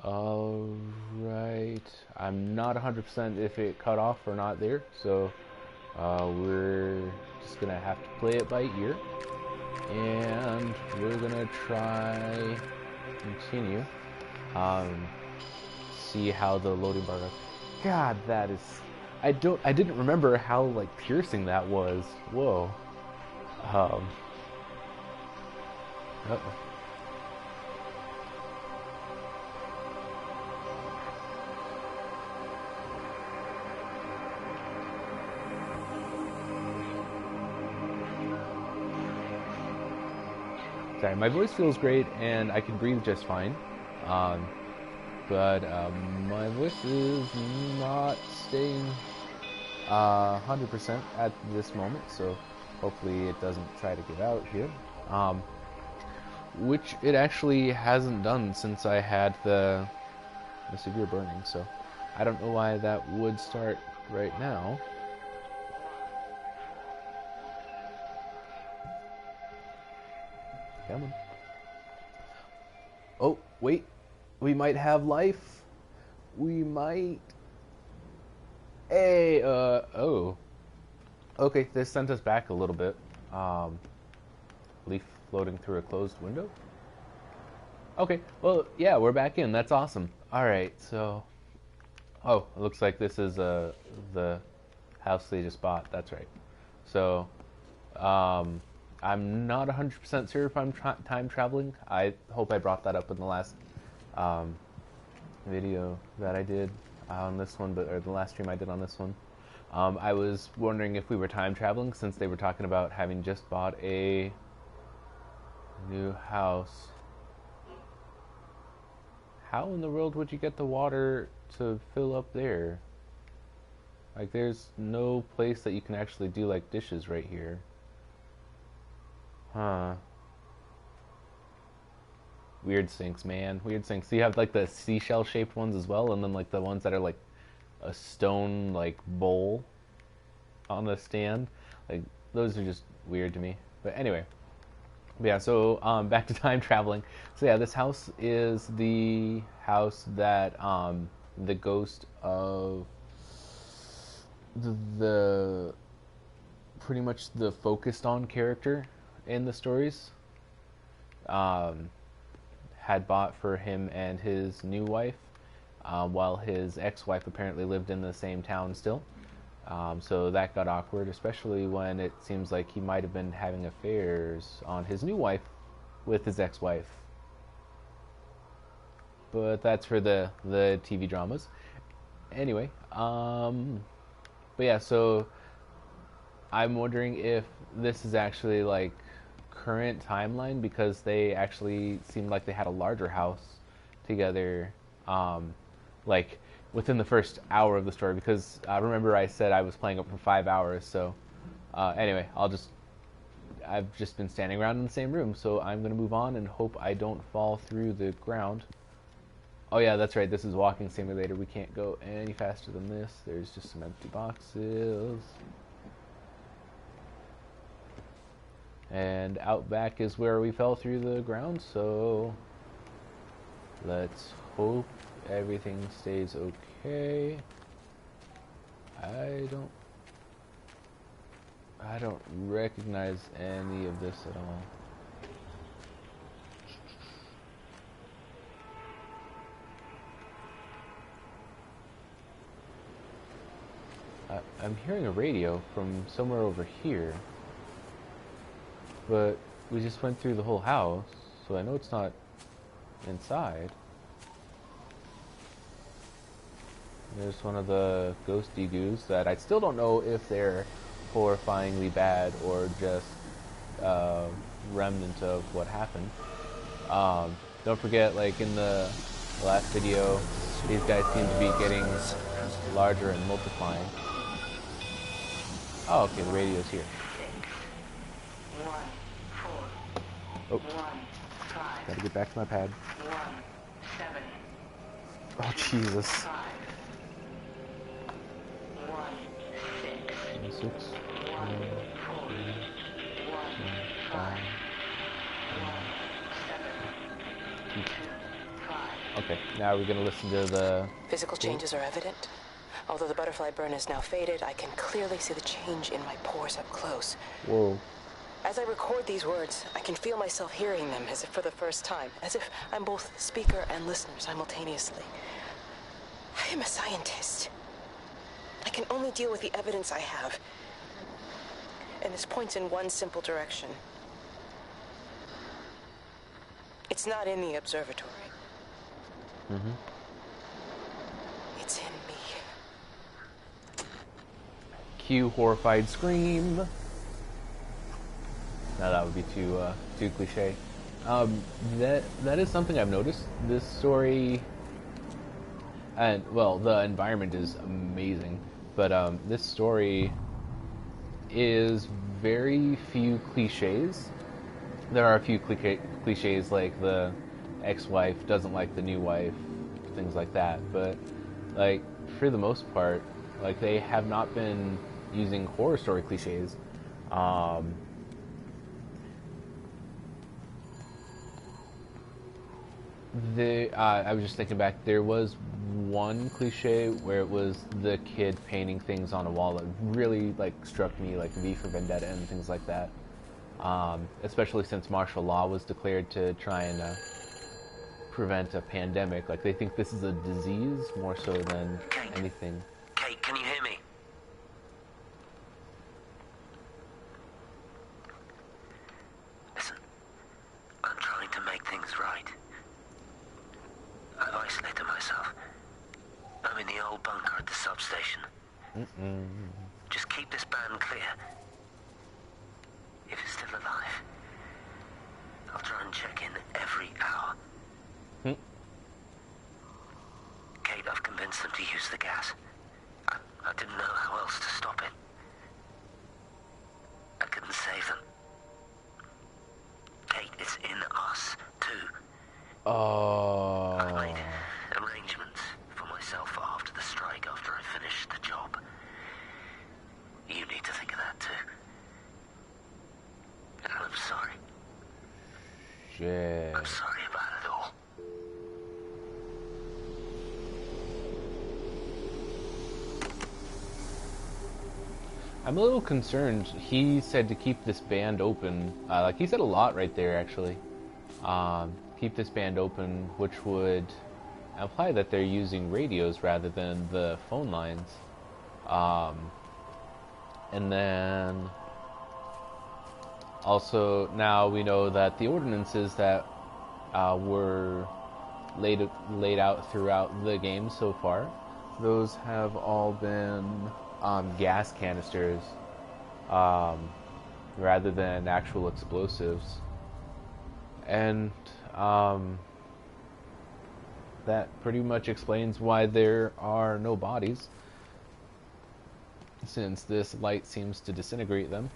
Alright, I'm not 100% if it cut off or not there, so we're just gonna have to play it by ear, and we're gonna try continue, see how the loading bar goes. God, that is, I didn't remember how like piercing that was. Whoa. Uh-oh. Sorry, my voice feels great and I can breathe just fine, but my voice is not staying 100% at this moment, so hopefully it doesn't try to give out here, which it actually hasn't done since I had the severe burning, so I don't know why that would start right now. Come on. Oh, wait. We might have life. We might. Hey, oh. Okay, this sent us back a little bit. Leaf floating through a closed window. Okay, well, yeah, we're back in. That's awesome. Alright, so. Oh, it looks like this is the house they just bought. That's right. So, I'm not 100% sure if I'm time traveling. I hope I brought that up in the last video that I did on this one, or the last stream I did on this one. I was wondering if we were time traveling since they were talking about having just bought a new house. How in the world would you get the water to fill up there? Like, there's no place that you can actually do like dishes right here. Huh. Weird sinks, man. Weird sinks. So you have like the seashell shaped ones as well, and then like the ones that are like a stone like bowl on the stand. Like, those are just weird to me. But anyway. Yeah, so back to time traveling. So yeah, this house is the house that the ghost of the pretty much the focused on character in the stories had bought for him and his new wife, while his ex-wife apparently lived in the same town still. So that got awkward, especially when it seems like he might have been having affairs on his new wife with his ex-wife. But that's for the TV dramas. Anyway, but yeah, so I'm wondering if this is actually like current timeline, because they actually seemed like they had a larger house together, like within the first hour of the story, because remember I said I was playing it for 5 hours, so anyway, I've just been standing around in the same room, so I'm going to move on and hope I don't fall through the ground. Oh yeah, that's right, this is walking simulator, we can't go any faster than this. There's just some empty boxes. And out back is where we fell through the ground, so let's hope everything stays okay. I don't recognize any of this at all. I'm hearing a radio from somewhere over here, but we just went through the whole house, so I know it's not inside. There's one of the ghosty goos that I still don't know if they're horrifyingly bad or just remnant of what happened. Don't forget, like in the last video, these guys seem to be getting larger and multiplying. Oh, okay, the radio's here. Oh, gotta get back to my pad. Oh, Jesus. 6, 5. Okay, now we're gonna listen to the... Physical changes are evident. Although the butterfly burn is now faded, I can clearly see the change in my pores up close. Whoa. As I record these words, I can feel myself hearing them as if for the first time, as if I'm both speaker and listener simultaneously. I am a scientist. I can only deal with the evidence I have. And this points in one simple direction. It's not in the observatory. Mm-hmm. It's in me. Cue horrified scream. Now that would be too cliche. That is something I've noticed. This story, and well, the environment is amazing, but this story is very few cliches. There are a few cliches like the ex-wife doesn't like the new wife, things like that. But like for the most part, like they have not been using horror story cliches. I was just thinking back. There was one cliche where it was the kid painting things on a wall that really like struck me, like V for Vendetta and things like that. Especially since martial law was declared to try and prevent a pandemic. Like they think this is a disease more so than anything. Kate, can you hear me? Listen, I'm trying to make things right. I've isolated myself. I'm in the old bunker at the substation. Just keep this band clear. If it's still alive, I'll try and check in every hour. Kate, I've convinced them to use the gas. I didn't know how else to stop it. I couldn't save them. Kate, it's in us, too. Oh. I've made arrangements for myself after the strike, after I finish the job. You need to think of that, too. And I'm sorry. Shit. I'm sorry about it all. I'm a little concerned. He said to keep this band open. Like he said a lot right there, actually. Keep this band open, which would imply that they're using radios rather than the phone lines. And then also now we know that the ordinances that were laid out throughout the game so far, those have all been gas canisters rather than actual explosives. And that pretty much explains why there are no bodies, since this light seems to disintegrate them.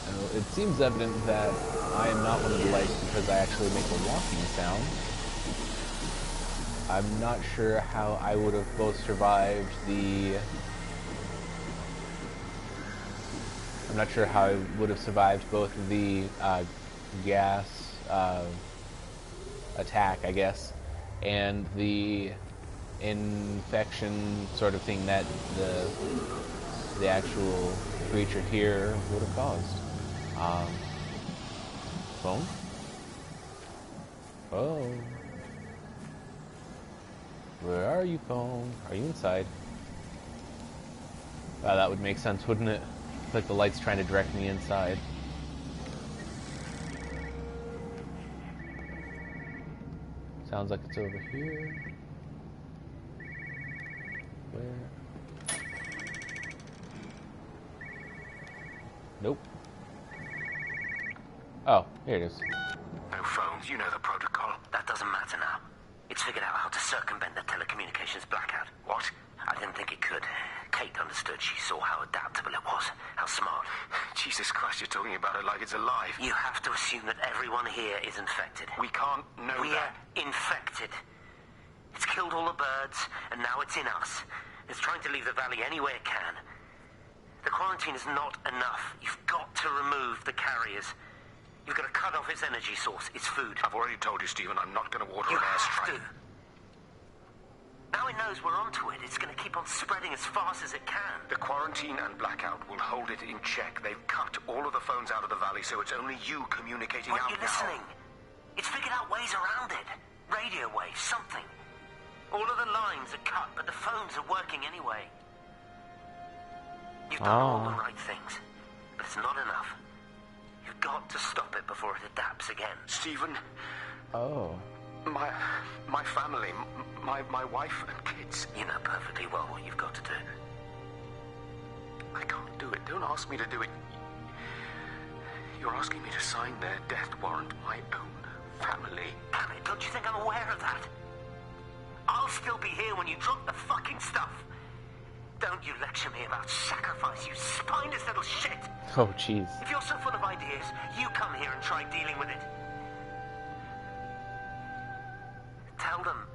And it seems evident that I am not one of the lights because I actually make a walking sound. I'm not sure how I would have both survived the... I'm not sure how I would have survived both the gas attack, I guess, and the infection sort of thing that the actual creature here would have caused. Phone? Oh. Where are you, phone? Are you inside? That would make sense, wouldn't it? Like the light's trying to direct me inside. Sounds like it's over here. Where? Nope. Oh, here it is. No phones, you know the protocol. That doesn't matter now. It's figured out how to circumvent the telecommunications blackout. What? I didn't think it could. Kate understood. She saw how adaptable it was. How smart. Jesus Christ, you're talking about it like it's alive. You have to assume that everyone here is infected. We can't know We're that. infected. It's killed all the birds, and now it's in us. It's trying to leave the valley any way it can. The quarantine is not enough. You've got to remove the carriers. You've got to cut off its energy source, its food. I've already told you, Stephen, I'm not going to order You an have airstrike. to. Now it knows we're onto it. It's going to keep on spreading as fast as it can. The quarantine and blackout will hold it in check. They've cut all of the phones out of the valley, so it's only you communicating Aren't out you now. listening? It's figured out ways around it. Radio waves, something. All of the lines are cut, but the phones are working anyway. You've done all the right things, but it's not enough. You've got to stop it before it adapts again. Stephen, Oh. my family, my wife and kids. You know perfectly well what you've got to do. I can't do it. Don't ask me to do it. You're asking me to sign their death warrant, my own family. Damn it, don't you think I'm aware of that? I'll still be here when you drop the fucking stuff. Don't you lecture me about sacrifice, you spineless little shit. Oh, jeez. If you're so full of ideas, you come here and try dealing with it. Tell them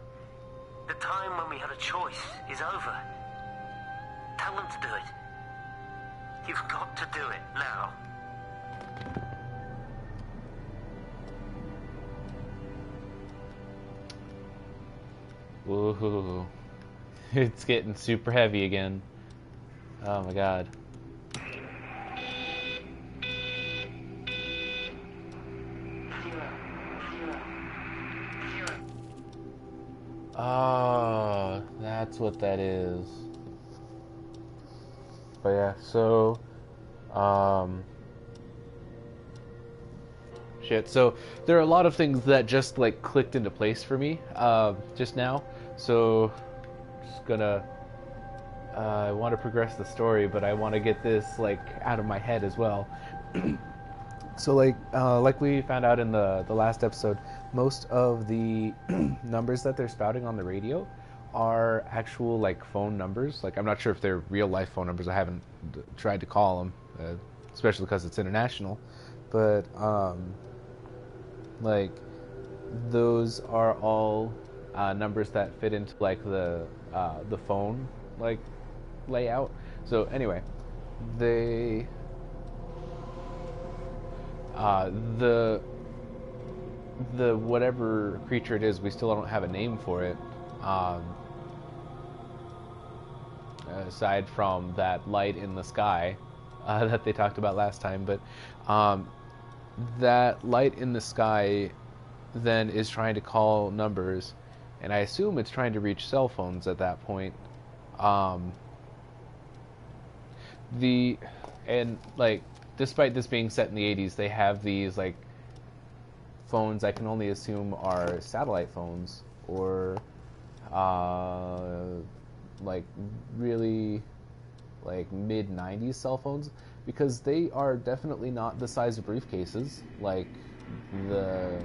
the time when we had a choice is over. Tell them to do it. You've got to do it now. Woohoo. It's getting super heavy again. Oh my god. Oh, that's what that is. But yeah, so shit. So there are a lot of things that just like clicked into place for me just now. So just gonna I want to progress the story, but I want to get this like out of my head as well. So like we found out in the last episode, most of the numbers that they're spouting on the radio are actual like phone numbers. Like I'm not sure if they're real life phone numbers. I haven't tried to call them, especially because it's international. But like those are all numbers that fit into like the phone like layout. So anyway, they the whatever creature it is, we still don't have a name for it. Aside from that light in the sky that they talked about last time, but that light in the sky then is trying to call numbers, and I assume it's trying to reach cell phones at that point. Despite this being set in the 80s, they have these like phones I can only assume are satellite phones or like really like mid 90s cell phones, because they are definitely not the size of briefcases like the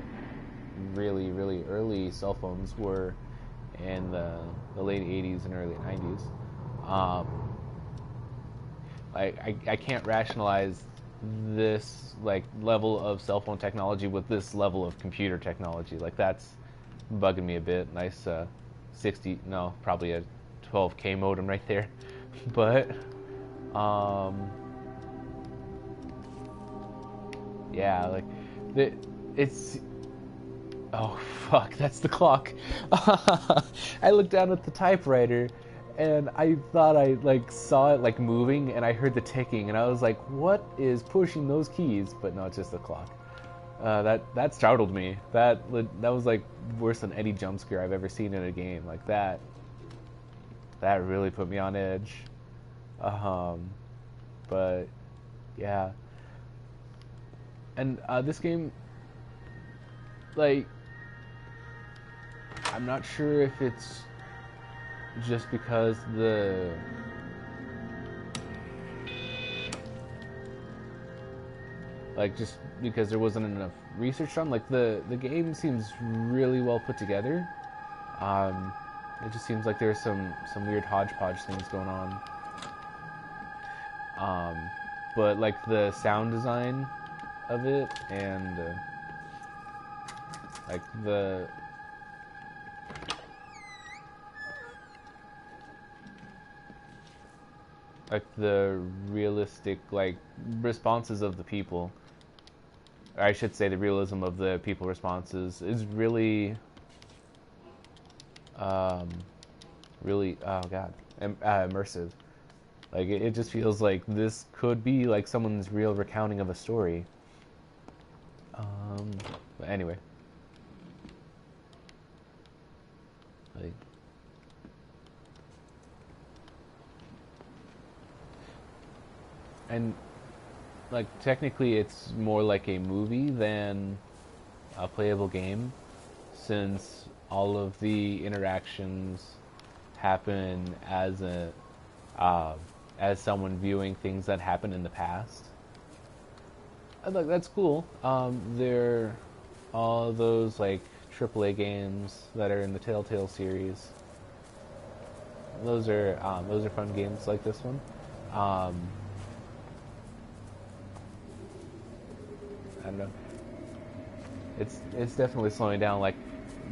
really early cell phones were in the late 80s and early 90s. I can't rationalize this like level of cell phone technology with this level of computer technology. Like that's bugging me a bit. Nice 60, no, probably a 12K modem right there. But yeah, like it's oh fuck, that's the clock. I looked down at the typewriter and I thought I like saw it like moving, and I heard the ticking, and I was like, "What is pushing those keys?" But no, it's just the clock. That startled me. That was like worse than any jump scare I've ever seen in a game. Like that really put me on edge. But yeah, and this game, like, I'm not sure if it's just because just because there wasn't enough research done. Like the game seems really well put together. It just seems like there's some weird hodgepodge things going on. But like the sound design of it and like the realistic like responses of the people or I should say the realism of the people responses is really, really, oh god, immersive. Like, it just feels like this could be like someone's real recounting of a story. But anyway. Like, and like technically it's more like a movie than a playable game, since all of the interactions happen as someone viewing things that happened in the past. Like, that's cool. There are all those like AAA games that are in the Telltale series. Those are fun games like this one. I don't know. It's definitely slowing down. Like,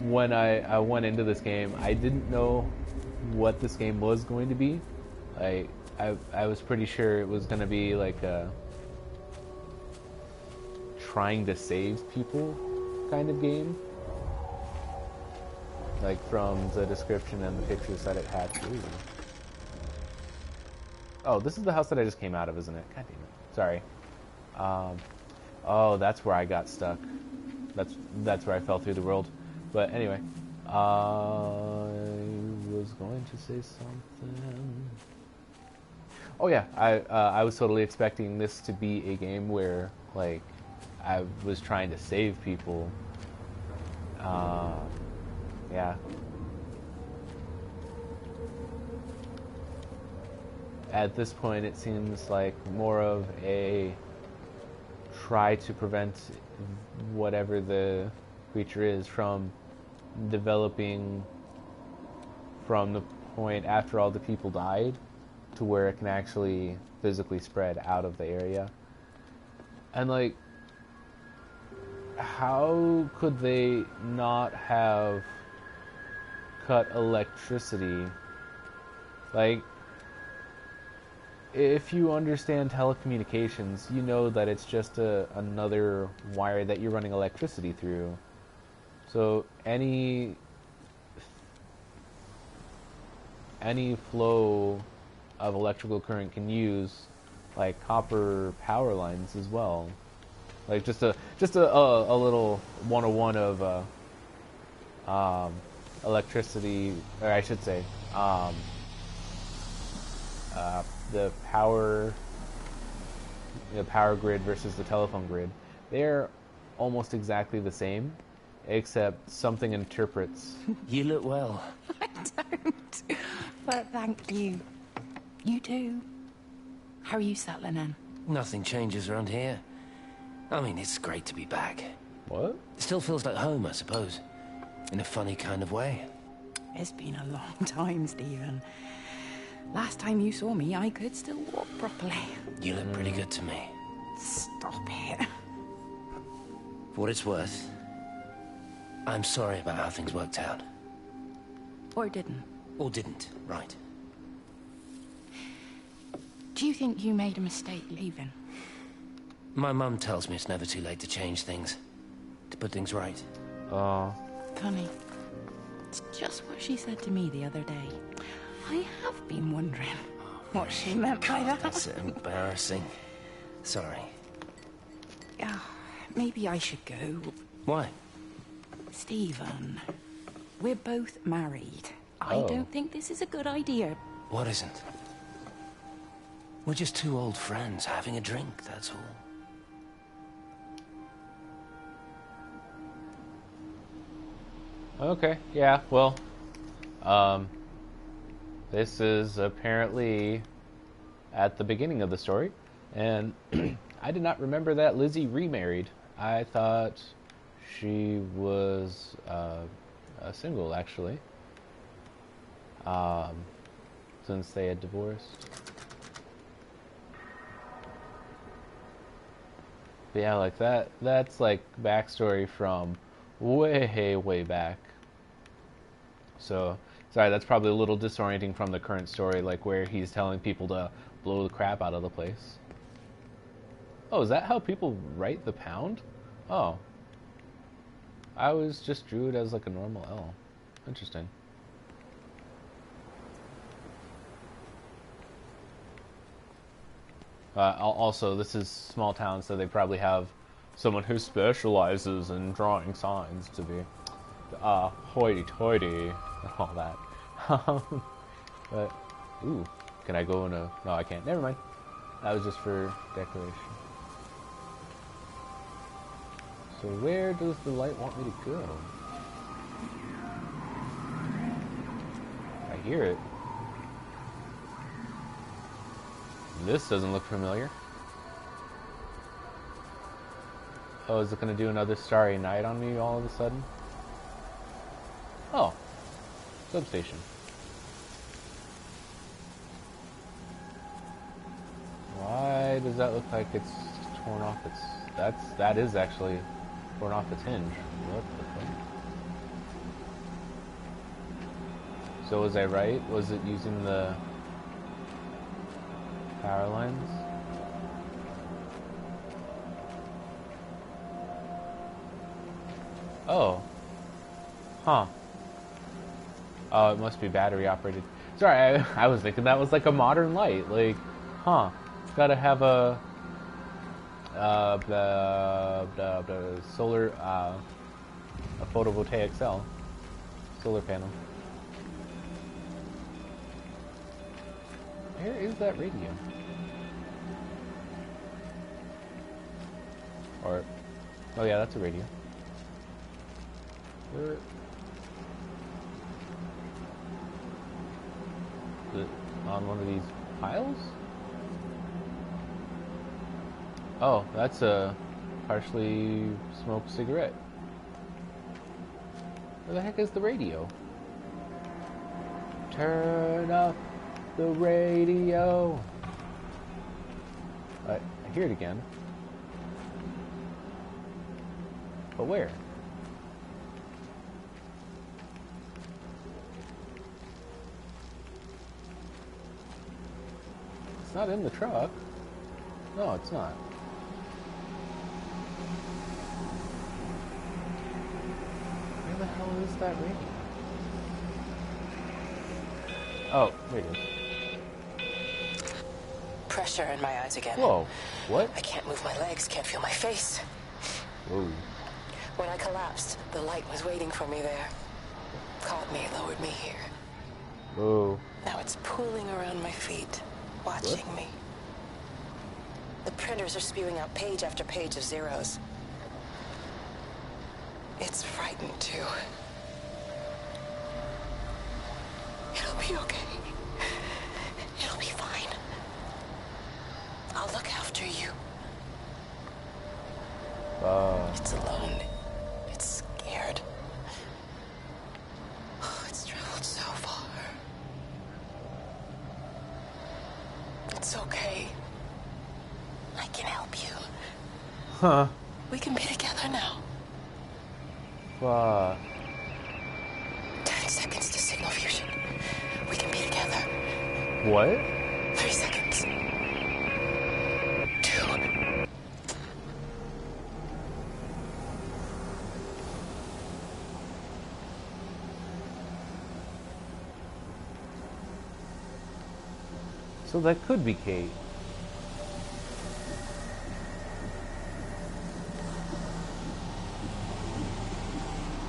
when I went into this game, I didn't know what this game was going to be. I was pretty sure it was going to be like a trying to save people kind of game. Like, from the description and the pictures that it had. Ooh. Oh, this is the house that I just came out of, isn't it? God damn it. Sorry. Oh, that's where I got stuck. That's where I fell through the world. But anyway, I was going to say something. Oh yeah, I was totally expecting this to be a game where, like, I was trying to save people. Yeah. At this point, it seems like more of a try to prevent whatever the creature is from developing from the point after all the people died to where it can actually physically spread out of the area. And, like, how could they not have cut electricity? Like, if you understand telecommunications, you know that it's just another wire that you're running electricity through. So any flow of electrical current can use, like, copper power lines as well. Like, just a little 101 of electricity, or I should say, the power grid versus the telephone grid. They're almost exactly the same, except something interprets. You look well. I don't, but thank you. You do. How are you settling in? Nothing changes around here. I mean, it's great to be back. What? It still feels like home, I suppose. In a funny kind of way. It's been a long time, Stephen. Last time you saw me, I could still walk properly. You look pretty good to me. Stop it. For what it's worth, I'm sorry about how things worked out. Or didn't. Or didn't, right. Do you think you made a mistake leaving? My mum tells me it's never too late to change things. To put things right. Funny. It's just what she said to me the other day. I have been wondering what she meant by that. That's embarrassing. Sorry. Maybe I should go. Why? Stephen, we're both married. I Oh. don't think this is a good idea. What isn't? We're just two old friends having a drink, that's all. Okay, yeah, well, this is apparently at the beginning of the story, and I did not remember that Lizzie remarried. I thought she was single, actually, since they had divorced. But yeah, like that's like backstory from way back. So, sorry, that's probably a little disorienting from the current story, like where he's telling people to blow the crap out of the place. Oh, is that how people write the pound? Oh. I was just drew it as like a normal L. Interesting. Also, this is small town, so they probably have someone who specializes in drawing signs to be hoity-toity and all that. But, ooh, can I go in a... No, I can't. Never mind. That was just for decoration. So where does the light want me to go? I hear it. This doesn't look familiar. Oh, is it going to do another Starry Night on me all of a sudden? Oh. Substation. Why does that look like it's torn off its... That is actually torn off its hinge. What the fuck? So was I right? Was it using the power lines? Oh. Huh. Oh, it must be battery operated. Sorry, I was thinking that was like a modern light. Like, huh. It's gotta have a solar, a photovoltaic cell. Solar panel. Where is that radio? Or, oh yeah, that's a radio. Where? Is it on one of these piles? Oh, that's a partially smoked cigarette. Where the heck is the radio? Turn up the radio. I hear it again. But where? It's not in the truck. No, it's not. Where the hell is that radio? Oh, there it is. Pressure in my eyes again. Whoa, what? I can't move my legs, can't feel my face. Whoa. When I collapsed, the light was waiting for me there. Caught me, lowered me here. Whoa. Now it's pooling around my feet, watching me. The printers are spewing out page after page of zeros. It's frightened too. It'll be okay. It'll be fine. I'll look after you. It's alone. It's scared. Oh, it's traveled so far. It's okay. I can help you. Huh. We can be together now. 10 seconds to signal fusion. We can be together. What? 3 seconds. 2. So that could be Kate.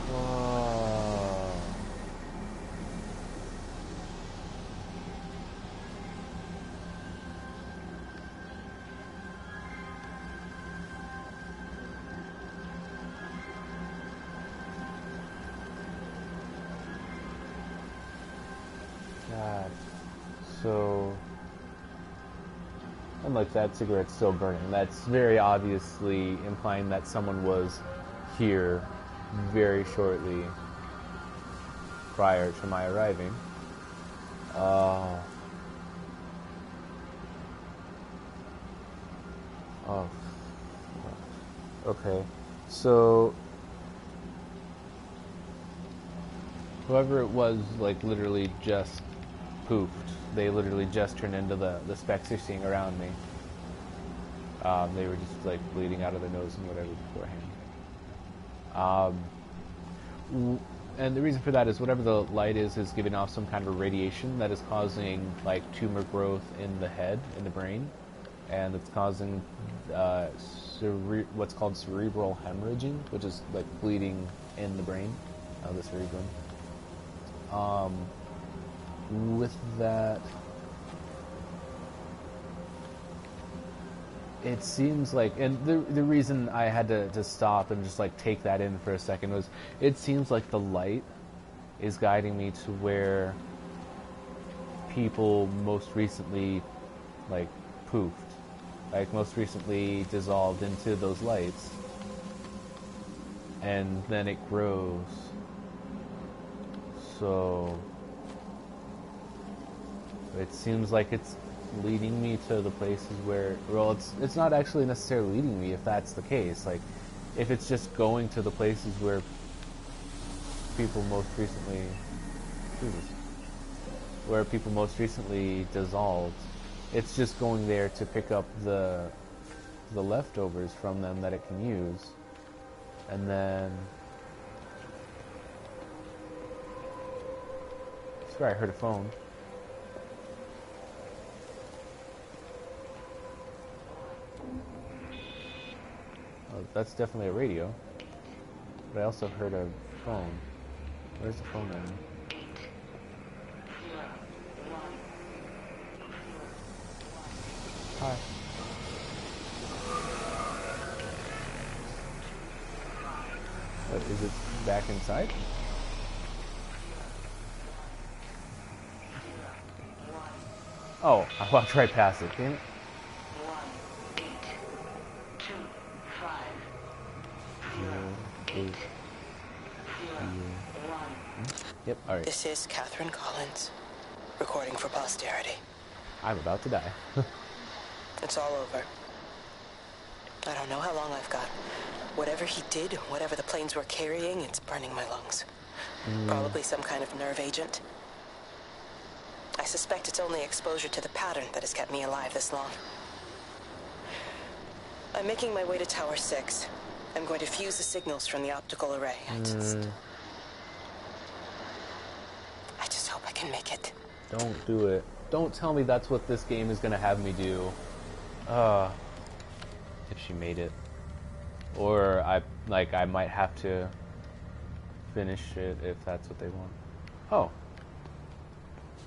Whoa. God. So... Unlike that cigarette's still burning. That's very obviously implying that someone was here very shortly prior to my arriving. Oh. Okay. So whoever it was, like, literally just poofed. They literally just turned into the specks you're seeing around me. They were just like bleeding out of their nose and whatever beforehand. And the reason for that is whatever the light is giving off some kind of a radiation that is causing like tumor growth in the head, in the brain, and it's causing what's called cerebral hemorrhaging, which is like bleeding in the brain, the cerebrum. With that, it seems like, and the reason I had to stop and just like take that in for a second was, it seems like the light is guiding me to where people most recently like poofed, like most recently dissolved into those lights, and then it grows. So it seems like it's leading me to the places where, well, it's not actually necessarily leading me if that's the case. Like, if it's just going to the places where people most recently, dissolved, it's just going there to pick up the leftovers from them that it can use, and then. I swear I heard a phone. Oh, that's definitely a radio. But I also heard a phone. Where's the phone at? Hi. What, is it back inside? Oh, I walked right past it, damn it. 18255. Yep, alright. This is Catherine Collins, recording for posterity. I'm about to die. It's all over. I don't know how long I've got. Whatever he did, whatever the planes were carrying, it's burning my lungs. Probably some kind of nerve agent. I suspect it's only exposure to the pattern that has kept me alive this long. I'm making my way to Tower 6. I'm going to fuse the signals from the optical array. I just hope I can make it. Don't do it. Don't tell me that's what this game is going to have me do. If she made it. Or I might have to finish it if that's what they want. Oh.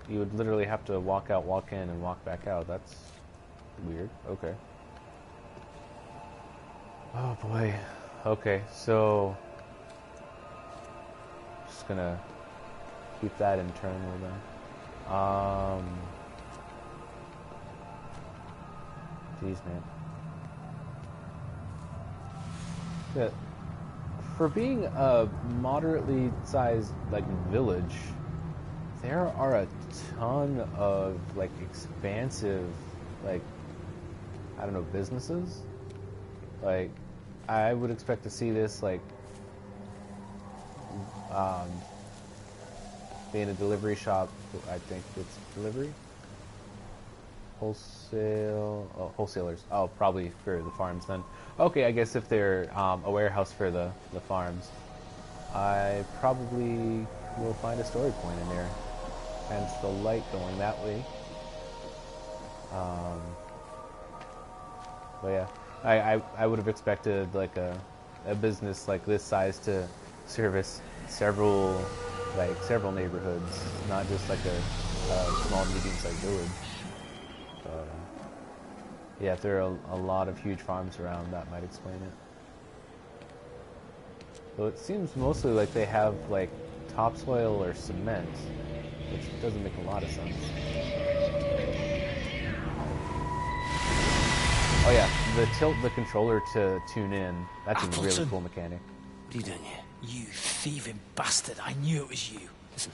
You would literally have to walk out, walk in, and walk back out. That's weird. Okay. Oh boy. Okay, so just gonna keep that internal then. Jeez, man. Yeah. For being a moderately sized like village, there are a ton of like expansive, like, I don't know, businesses. Like, I would expect to see this like being a delivery shop. I think it's delivery, wholesalers. Oh, probably for the farms then. Okay, I guess if they're a warehouse for the farms, I probably will find a story point in there. Hence the light going that way. But yeah, I would have expected like a business like this size to service several neighborhoods, not just like a small medium-sized village. Yeah, if there are a lot of huge farms around, that might explain it. So it seems mostly like they have like topsoil or cement, which doesn't make a lot of sense. Oh yeah, tilt the controller to tune in. That's a really cool mechanic. What are you doing here? You thieving bastard, I knew it was you. Listen,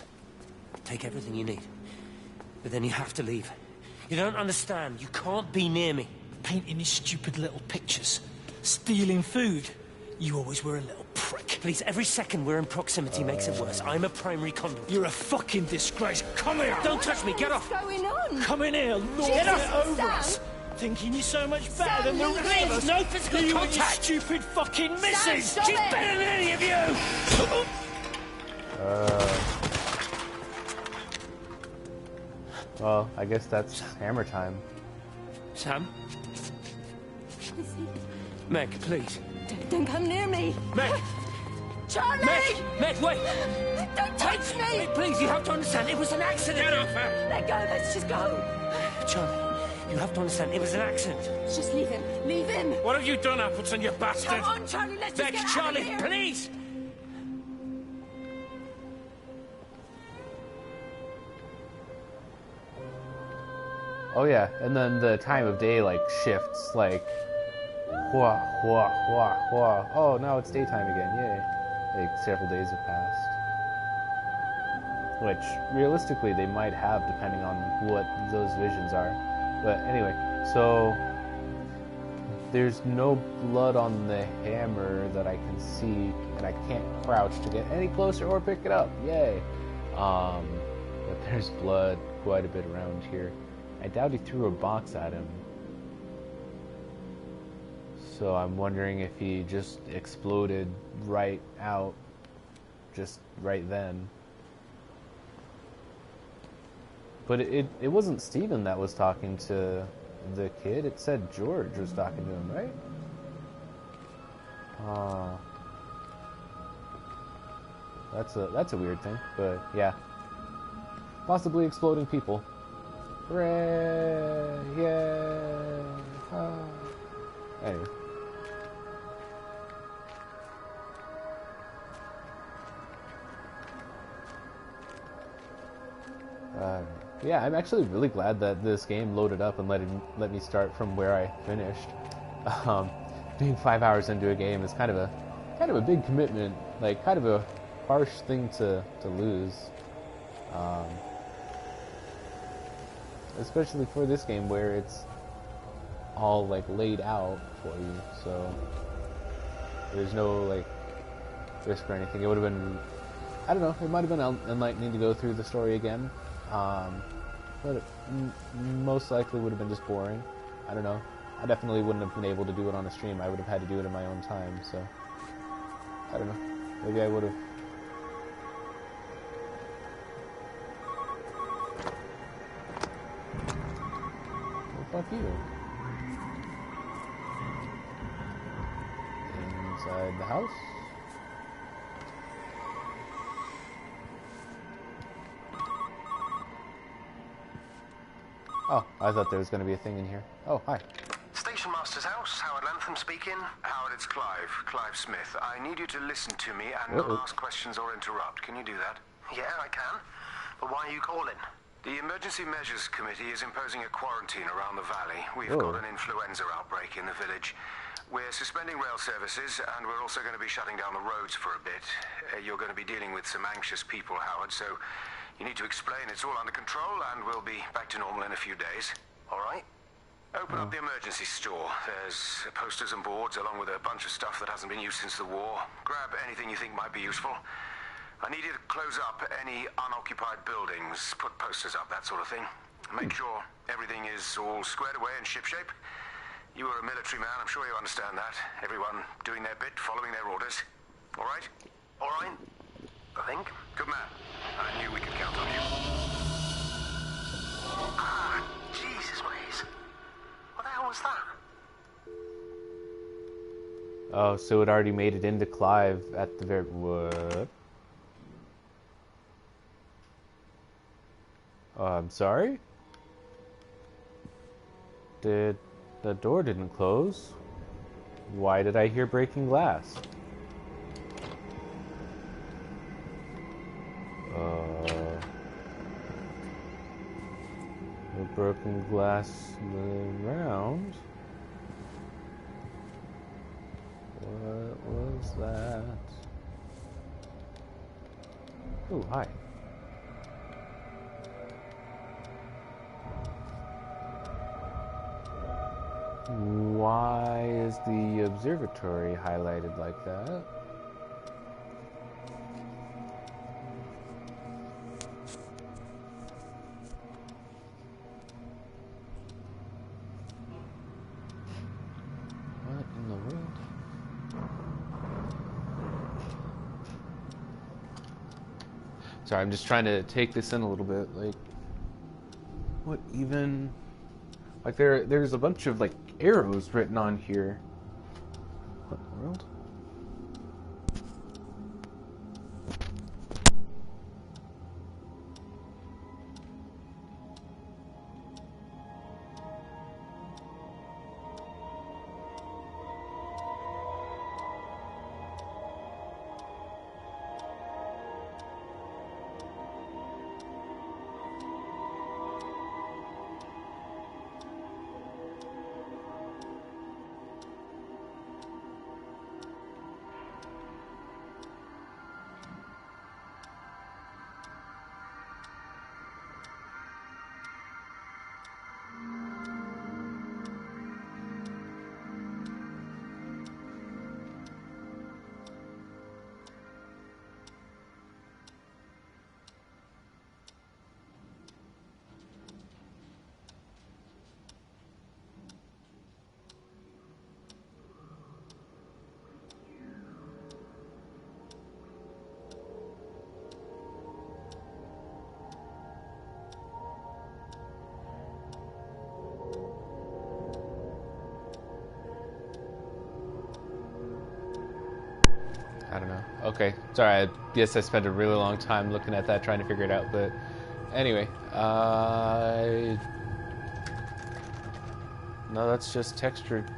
take everything you need, but then you have to leave. You don't understand. You can't be near me. Painting these stupid little pictures. Stealing food. You always were a little prick. Please, every second we're in proximity makes it worse. I'm a primary conduit. You're a fucking disgrace. Come here! Don't touch me, get off! What's going on? Come in here, lord Get it off! over Sam. us! thinking you're so much better than the leave rest of it. us. No physical You and your contact. stupid fucking missus. stop She's it. better than any of you. Well, I guess that's hammer time. Sam? Lizzie, Meg, please. don't come near me. Meg! Charlie! Meg, wait! Don't touch me! Wait, please, you have to understand, it was an accident. Get off her! Let go, let's just go. Charlie, you have to understand, it was an accident. Just leave him. Leave him. What have you done, Appleton, you bastard? Come on, Charlie, let's just Meg, get out Charlie, of here. please! Oh yeah, and then the time of day like shifts, like wah wah wah wah. Oh, now it's daytime again. Yay! Like several days have passed, which realistically they might have depending on what those visions are. But anyway, so there's no blood on the hammer that I can see, and I can't crouch to get any closer or pick it up. Yay! But there's blood quite a bit around here. I doubt he threw a box at him. So I'm wondering if he just exploded right out, just right then. But it wasn't Steven that was talking to the kid. It said George was talking to him, right? That's a weird thing, but yeah. Possibly exploding people. Hooray! Yeah! Anyway. Yeah, I'm actually really glad that this game loaded up and let me start from where I finished. Being 5 hours into a game is kind of a big commitment, like kind of a harsh thing to lose. Especially for this game where it's all like laid out for you, so there's no like risk or anything. It would have been, I don't know, it might have been enlightening to go through the story again, but it most likely would have been just boring. I don't know. I definitely wouldn't have been able to do it on a stream. I would have had to do it in my own time, so I don't know. Maybe I would have. Fuck you. Inside the house. Oh, I thought there was going to be a thing in here. Oh, hi. Station Master's house, Howard Lantham speaking. Howard, it's Clive. Clive Smith. I need you to listen to me and not ask questions or interrupt. Can you do that? Yeah, I can. But why are you calling? The Emergency Measures Committee is imposing a quarantine around the valley. We've got an influenza outbreak in the village. We're suspending rail services, and we're also going to be shutting down the roads for a bit. You're going to be dealing with some anxious people, Howard, so you need to explain it's all under control, and we'll be back to normal in a few days. All right? Open up the emergency store. There's posters and boards, along with a bunch of stuff that hasn't been used since the war. Grab anything you think might be useful. I need you to close up any unoccupied buildings, put posters up, that sort of thing. Make sure everything is all squared away and shipshape. You were a military man, I'm sure you understand that. Everyone doing their bit, following their orders. All right? All right? I think. Good man. I knew we could count on you. Ah, Jesus, Maze. What the hell was that? Oh, so it already made it into Clive at the very... What? I'm sorry? The door didn't close. Why did I hear breaking glass? The broken glass around. What was that? Oh, hi. Why is the observatory highlighted like that? Sorry, I'm just trying to take this in a little bit. Like, what even? Like, there's a bunch of like arrows written on here. What in the world? I don't know. Okay, sorry. I guess I spent a really long time looking at that, trying to figure it out. But anyway, no, that's just textured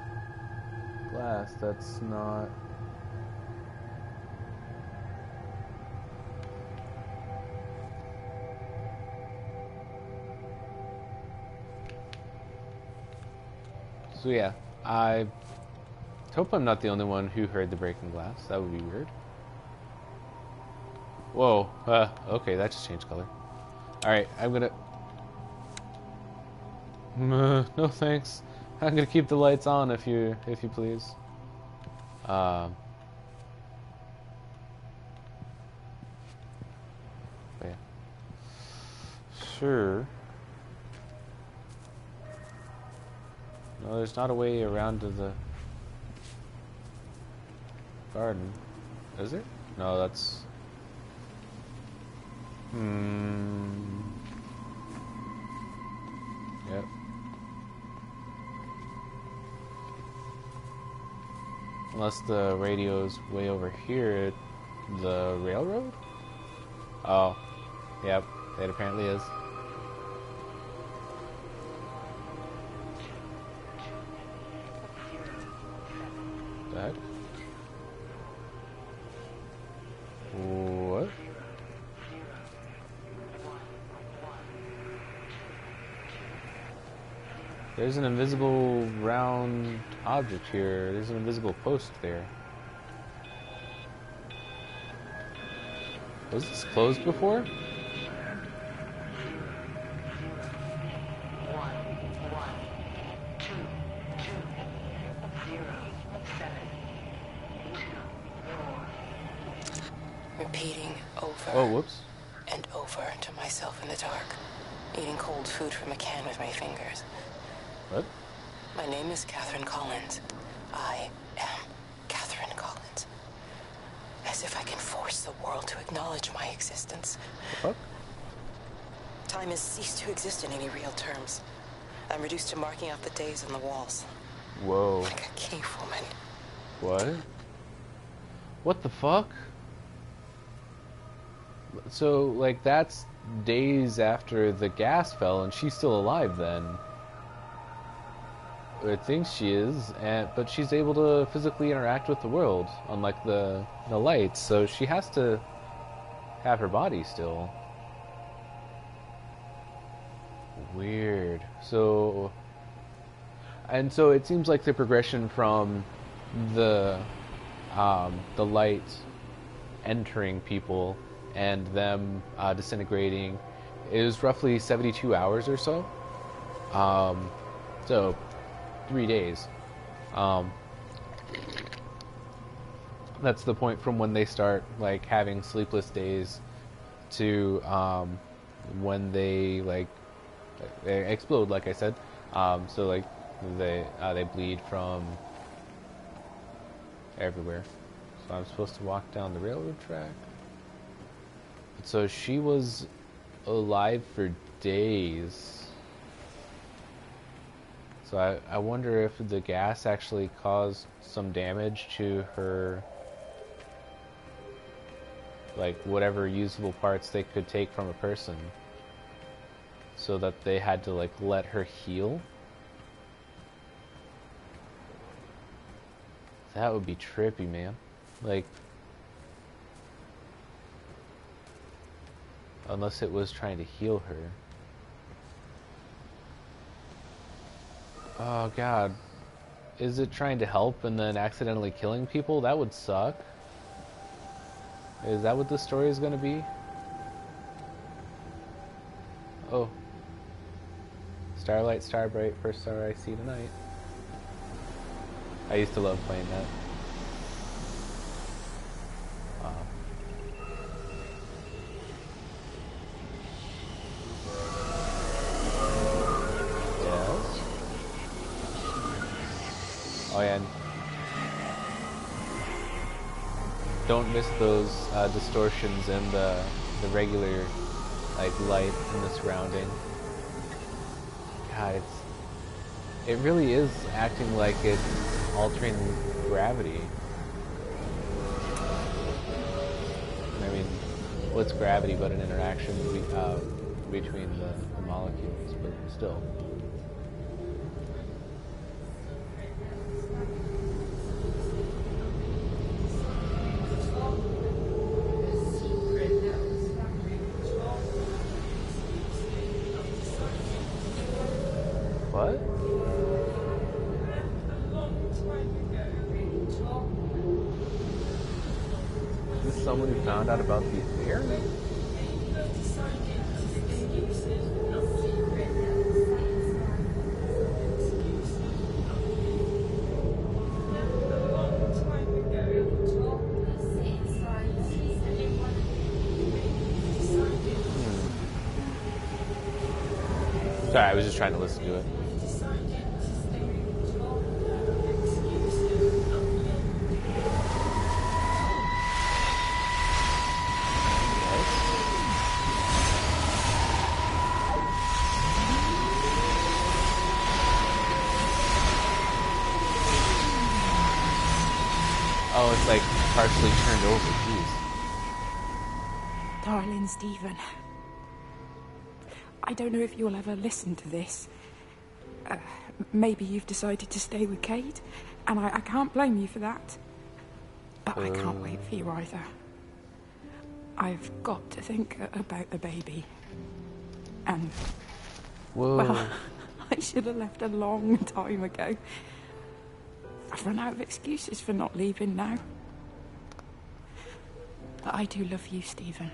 glass. That's not. So yeah, I hope I'm not the only one who heard the breaking glass. That would be weird. Whoa. Okay, that just changed color. Alright, I'm gonna... no thanks. I'm gonna keep the lights on if you please. Yeah. Sure. No, there's not a way around to the garden. Is there? No, that's... Yep. Unless the radio's way over here at the railroad? Oh. Yep, it apparently is. The heck? What? There's an invisible round object here. There's an invisible post there. Was this closed before? Repeating over Oh, whoops. and over to myself in the dark, eating cold food from a can with my fingers. What? My name is Catherine Collins. I am Catherine Collins. As if I can force the world to acknowledge my existence. The fuck? Time has ceased to exist in any real terms. I'm reduced to marking out the days on the walls. Whoa. Like a cave woman. What? What the fuck? So, like, that's days after the gas fell, and she's still alive then. Or thinks she is, but she's able to physically interact with the world, unlike the lights, so she has to have her body still. Weird. So... And so it seems like the progression from the light entering people and them disintegrating is roughly 72 hours or so. So 3 days. That's the point from when they start like having sleepless days to when they like explode, like I said. So like they bleed from everywhere. So I'm supposed to walk down the railroad track. So she was alive for days. So I wonder if the gas actually caused some damage to her, like whatever usable parts they could take from a person, so that they had to like let her heal. That would be trippy, man. Like, unless it was trying to heal her. Oh god. Is it trying to help and then accidentally killing people? That would suck. Is that what the story is going to be? Oh. Starlight, Starbright, first star I see tonight. I used to love playing that. Wow. Yes. Oh yeah. Don't miss those distortions in the regular like light in the surrounding. God, it really is acting like it's altering gravity. I mean, what's gravity but an interaction between the molecules? But still. What? Is this someone who found out about the affair? Sorry, I was just trying to listen to it. Oh, it's like partially turned over. Jeez. Darling Stephen, I don't know if you'll ever listen to this. Maybe you've decided to stay with Kate, and I can't blame you for that. But I can't wait for you either. I've got to think about the baby. And, Whoa. well, I should have left a long time ago. I've run out of excuses for not leaving now. But I do love you, Stephen.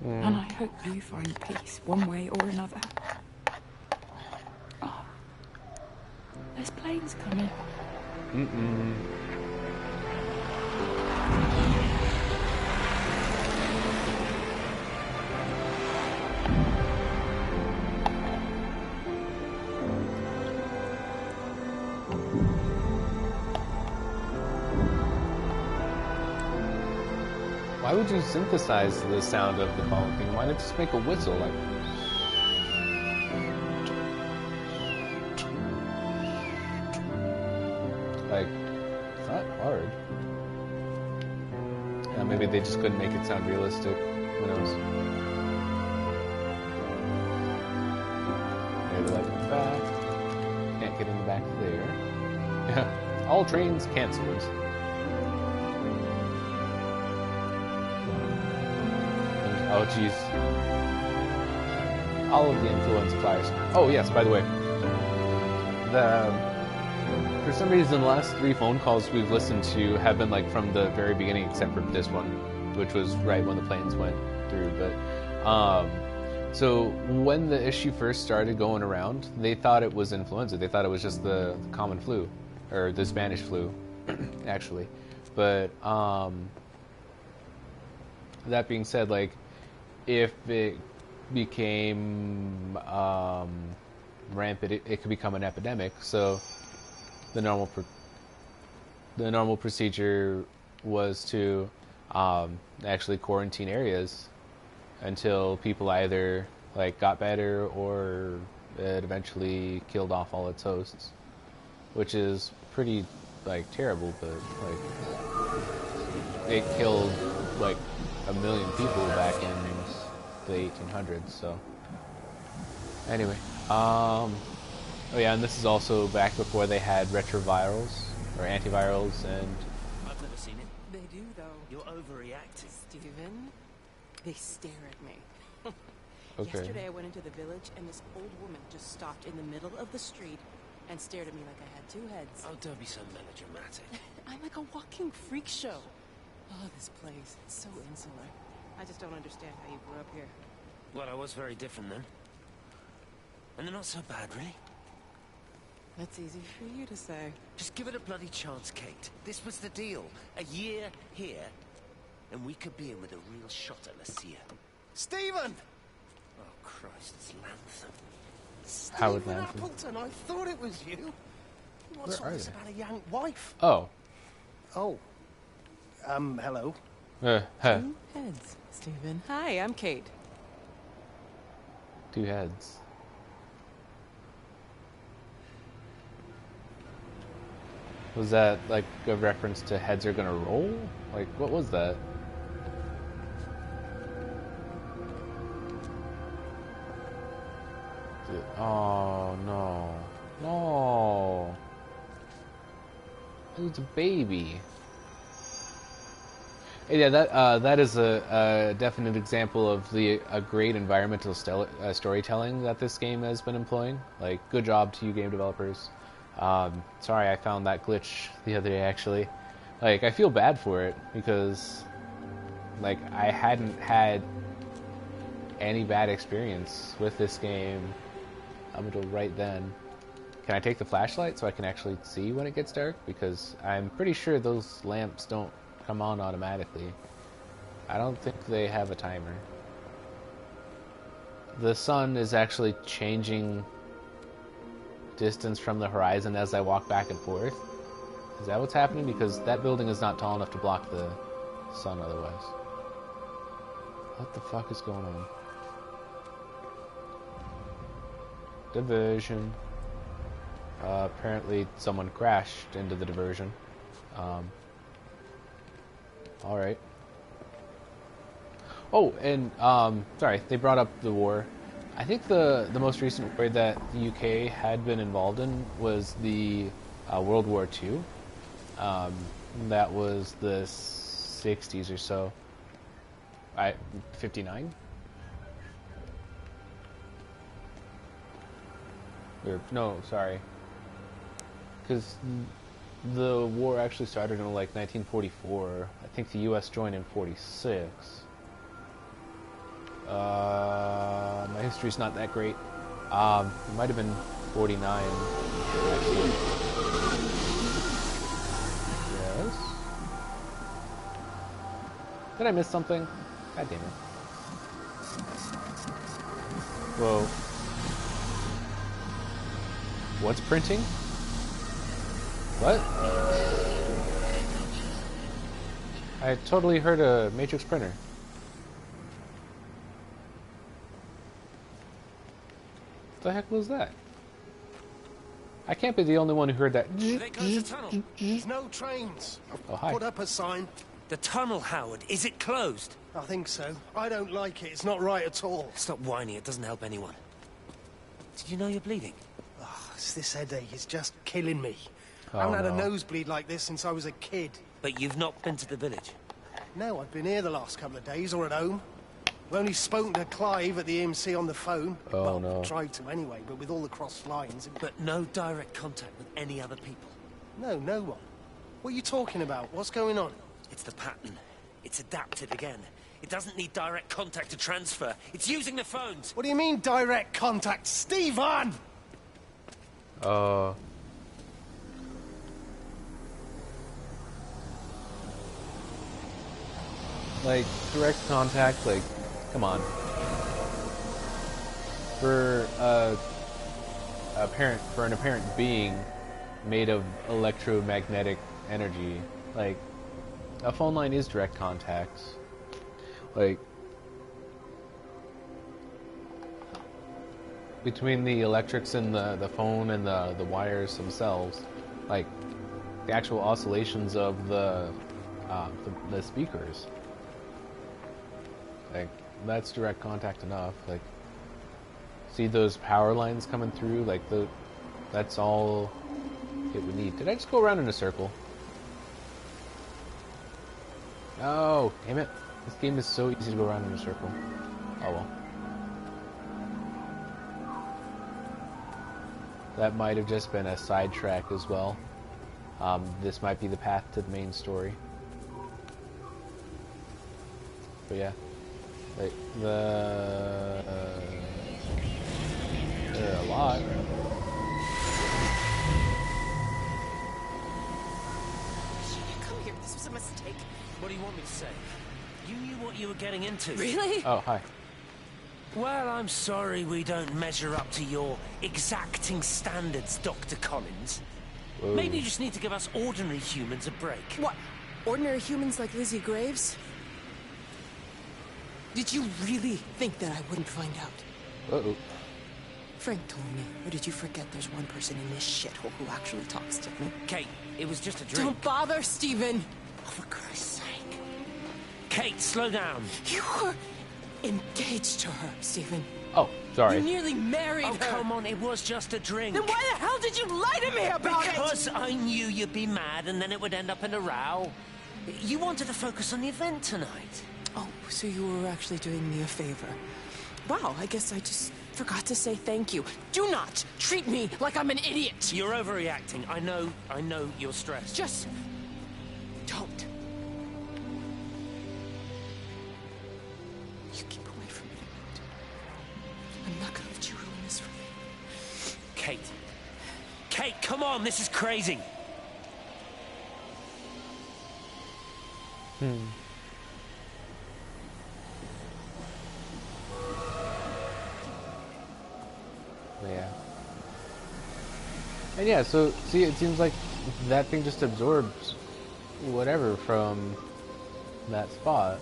And I hope you find peace one way or another. Oh, there's planes coming. Why would you synthesize the sound of the calling thing? Why not just make a whistle? Like, it's not hard. Yeah, maybe they just couldn't make it sound realistic. Who knows? Maybe like in the back. Can't get in the back there. Yeah. All trains cancelled. Oh, jeez. All of the influence flyers. Oh, yes, by the way. For some reason, the last 3 phone calls we've listened to have been, like, from the very beginning, except for this one, which was right when the planes went through. But, so when the issue first started going around, they thought it was influenza. They thought it was just the common flu, or the Spanish flu, actually. But, that being said, like, if it became rampant, it could become an epidemic. So the normal procedure was to actually quarantine areas until people either like got better or it eventually killed off all its hosts, which is pretty like terrible. But like it killed like 1 million people back in the 1800s. So anyway, oh yeah, and this is also back before they had retrovirals or antivirals, and I've never seen it. They do, though. You're overreacting. Stephen, they stare at me. okay. Yesterday I went into the village and this old woman just stopped in the middle of the street and stared at me like I had two heads. Oh, don't be so melodramatic. I'm like a walking freak show. Oh, this place. It's so insular. I just don't understand how you grew up here. Well, I was very different then. And they're not so bad, really. That's easy for you to say. Just give it a bloody chance, Kate. This was the deal. A year here, and we could be in with a real shot at Lucia. Stephen! Oh, Christ, it's Lantham. Howard Stephen Lantham. Appleton, I thought it was you. What's Where all are this they? about a young wife? Oh. Oh. Hello. Huh. Two heads, Stephen. Hi, I'm Kate. Two heads. Was that like a reference to heads are gonna roll? Like, what was that? Oh no. No. It was a baby. Yeah, that is a definite example of a great environmental storytelling that this game has been employing. Like, good job to you game developers. Sorry, I found that glitch the other day, actually. Like, I feel bad for it, because, like, I hadn't had any bad experience with this game up until right then. Can I take the flashlight so I can actually see when it gets dark? Because I'm pretty sure those lamps don't come on automatically. I don't think they have a timer. The sun is actually changing distance from the horizon as I walk back and forth. Is that what's happening? Because that building is not tall enough to block the sun otherwise. What the fuck is going on? Diversion. Apparently someone crashed into the diversion. Alright. Oh, and, sorry, they brought up the war. I think the most recent war that the UK had been involved in was the World War II. That was the 60s or so. 59? Or, no, sorry. Because the war actually started in like 1944. I think the US joined in 46. My history's not that great. It might have been 49, actually. Yes? Did I miss something? God damn it. Whoa. What's printing? What? I totally heard a matrix printer. What the heck was that? I can't be the only one who heard that. There goes the tunnel. There's no trains. Oh, hi. Put up a sign. The tunnel, Howard. Is it closed? I think so. I don't like it. It's not right at all. Stop whining. It doesn't help anyone. Did you know you're bleeding? Oh, this headache is just killing me. Oh, I haven't had a no. nosebleed like this since I was a kid. But you've not been to the village. No, I've been here the last couple of days, or at home. We've only spoken to Clive at the EMC on the phone. Oh, well, no. tried to anyway, but with all the cross lines... But no direct contact with any other people. No, no one. What are you talking about? What's going on? It's the pattern. It's adapted again. It doesn't need direct contact to transfer. It's using the phones. What do you mean, direct contact? Stephen! Like, direct contact, like, come on. For an apparent being made of electromagnetic energy, like, a phone line is direct contact. Like, between the electrics and the phone and the wires themselves, like the actual oscillations of the speakers. Like, that's direct contact enough. Like, see those power lines coming through? Like, that's all it would need. Did I just go around in a circle? Oh, damn it. This game is so easy to go around in a circle. Oh well. That might have just been a sidetrack as well. This might be the path to the main story. But yeah. Like, a lot. Come here, this was a mistake. What do you want me to say? You knew what you were getting into. Really? Oh, hi. Well, I'm sorry we don't measure up to your exacting standards, Dr. Collins. Whoa. Maybe you just need to give us ordinary humans a break. What? Ordinary humans like Lizzie Graves? Did you really think that I wouldn't find out? Uh-oh. Frank told me. Or did you forget there's one person in this shithole who actually talks to me? Kate, it was just a drink. Don't bother, Stephen! Oh, for Christ's sake. Kate, slow down. You were engaged to her, Stephen. Oh, sorry. You nearly married Oh, her. come on, it was just a drink. Then why the hell did you lie to me about it? Because I knew you'd be mad and then it would end up in a row. You wanted to focus on the event tonight. Oh, so you were actually doing me a favor. Wow, I guess I just forgot to say thank you. Do not treat me like I'm an idiot. You're overreacting. I know you're stressed. Just don't. You keep away from me. I'm not gonna let you ruin this for me. Kate. Kate, come on, this is crazy. Yeah. And yeah, so, see, it seems like that thing just absorbs whatever from that spot,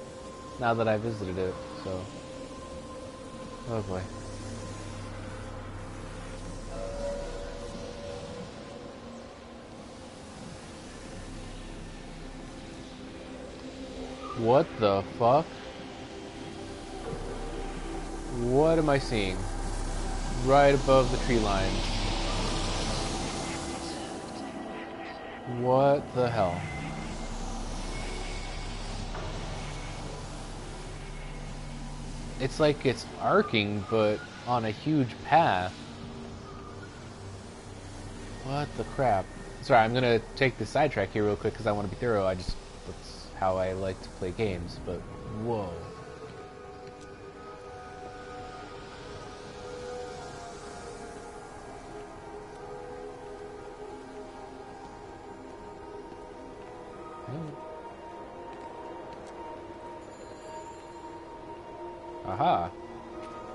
now that I visited it, so... Oh boy. What the fuck? What am I seeing? Right above the tree line. What the hell? It's like it's arcing, but on a huge path. What the crap? Sorry, I'm gonna take the sidetrack here real quick because I want to be thorough. That's how I like to play games, but whoa. Aha!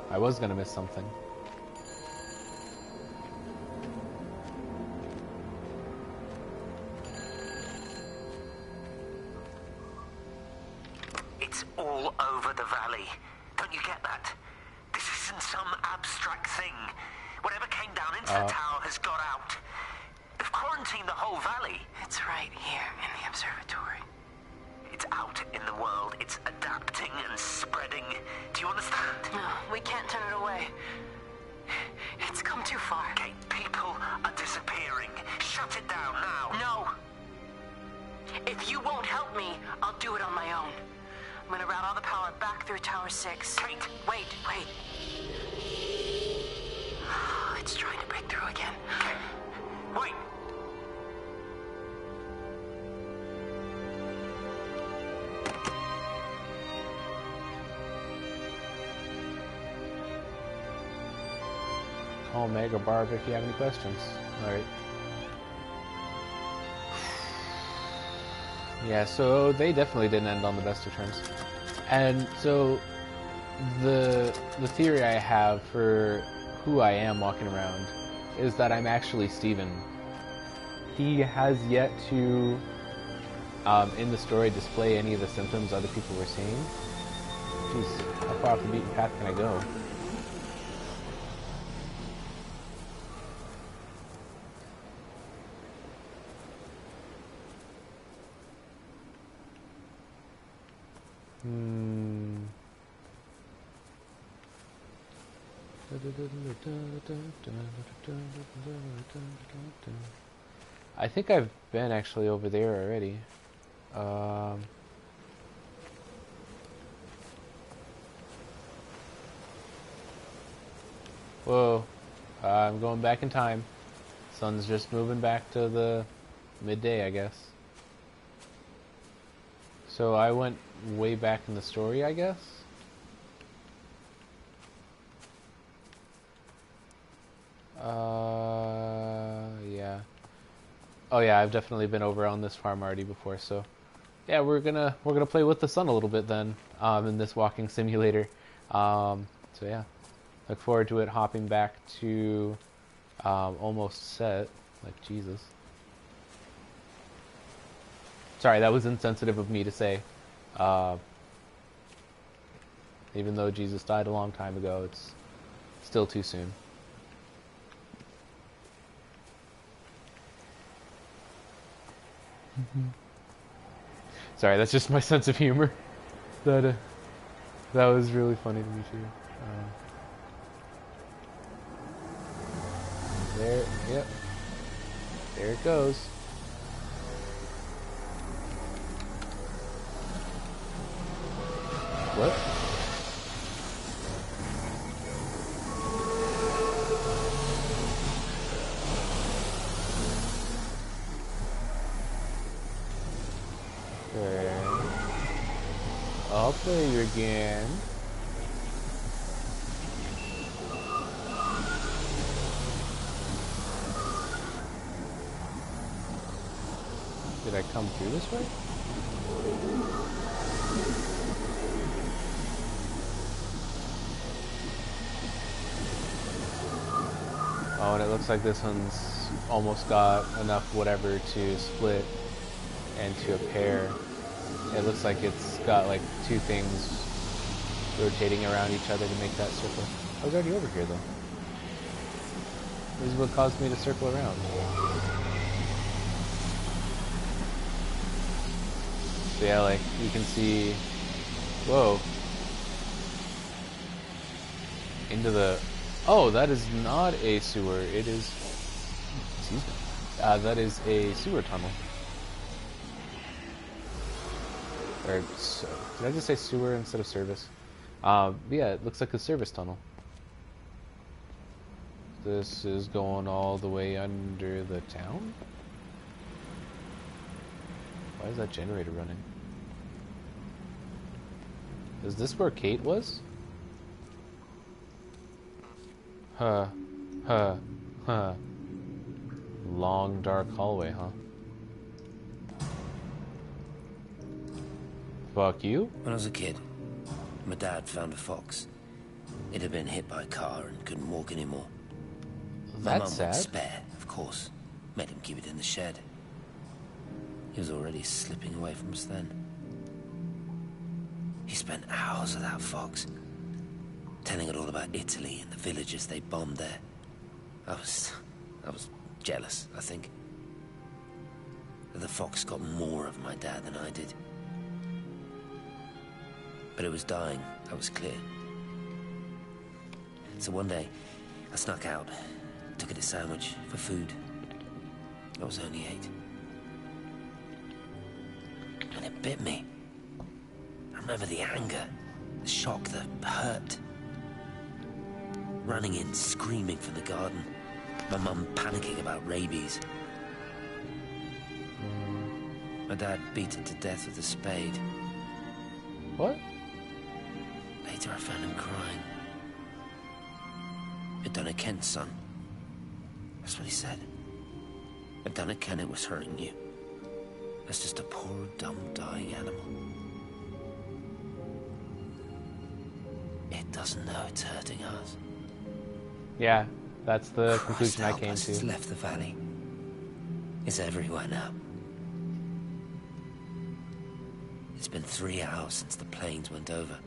I was gonna miss something. It's all over the valley. Don't you get that? This isn't some abstract thing. Whatever came down into the tower has got out. They've quarantined the whole valley. It's right here in the observatory. It's out in the world. It's adapting and spreading. Do you understand? No, we can't turn it away. It's come too far. Kate, people are disappearing. Shut it down now. No. If you won't help me, I'll do it on my own. I'm gonna route all the power back through Tower 6. Kate! Wait. It's trying to break through again. Kate! Wait! Call Meg or Barb if you have any questions. Alright. Yeah, so they definitely didn't end on the best of terms. And so the theory I have for who I am walking around is that I'm actually Steven. He has yet to, in the story, display any of the symptoms other people were seeing. Jeez, how far off the beaten path can I go? Hmm. I think I've been actually over there already. Whoa. I'm going back in time. Sun's just moving back to the midday, I guess. So I went way back in the story, I guess? Yeah. Oh yeah, I've definitely been over on this farm already before, so yeah, we're gonna play with the sun a little bit then, in this walking simulator. So yeah, look forward to it hopping back to almost set. Like Jesus. Sorry, that was insensitive of me to say. Uh, even though Jesus died a long time ago, it's still too soon. Sorry, that's just my sense of humor. That that was really funny to me too. There, yep. There it goes. What? Okay. I'll play you again. Did I come through this way? Oh, and it looks like this one's almost got enough whatever to split into a pair. It looks like it's got like two things rotating around each other to make that circle. I was already over here though. This is what caused me to circle around. So yeah, like you can see, whoa, into the, oh, that is not a sewer, it is, excuse me, that is a sewer tunnel. Or, so, did I just say sewer instead of service? Yeah, it looks like a service tunnel. This is going all the way under the town? Why is that generator running? Is this where Kate was? Huh. Long, dark hallway, huh? Fuck you? When I was a kid, my dad found a fox. It had been hit by a car and couldn't walk anymore. My That's mum sad. was spare, of course. Made him keep it in the shed. He was already slipping away from us then. He spent hours with that fox, telling it all about Italy and the villages they bombed there. I was jealous, I think. The fox got more of my dad than I did. But it was dying, that was clear. So one day, I snuck out, took it a sandwich for food. I was only 8. And it bit me. I remember the anger, the shock, the hurt. Running in, screaming from the garden. My mum panicking about rabies. My dad beat it to death with a spade. What? Later I found him crying. I'd done it, Ken's son. That's what he said. I'd done it, Ken, it was hurting you. That's just a poor, dumb, dying animal. It doesn't know it's hurting us. Yeah, that's the Christ conclusion I help came us, to. It's left the valley. It's everywhere now. It's been 3 hours since the planes went over.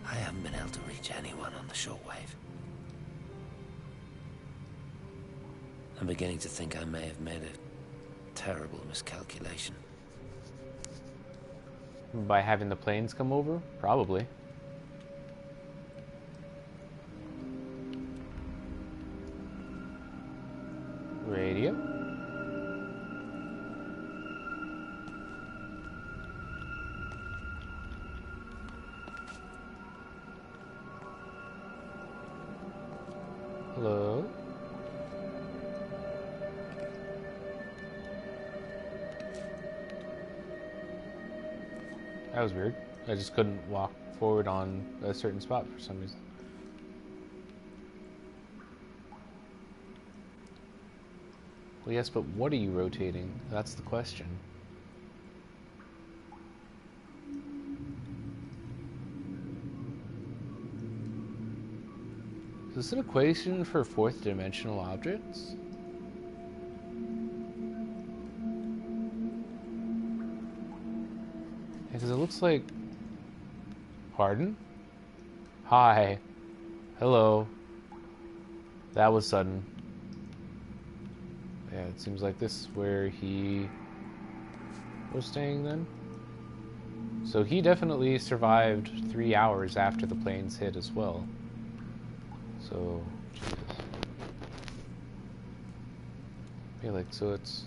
I haven't been able to reach anyone on the shortwave. I'm beginning to think I may have made a terrible miscalculation. By having the planes come over? Probably. Radio? Hello? That was weird. I just couldn't walk forward on a certain spot for some reason. Well, yes, but what are you rotating? That's the question. Is this an equation for fourth dimensional objects? Because it looks like... Pardon? Hi. Hello. That was sudden. Yeah, it seems like this is where he was staying then. So he definitely survived 3 hours after the planes hit as well. So, Jesus. Yeah, like, so it's...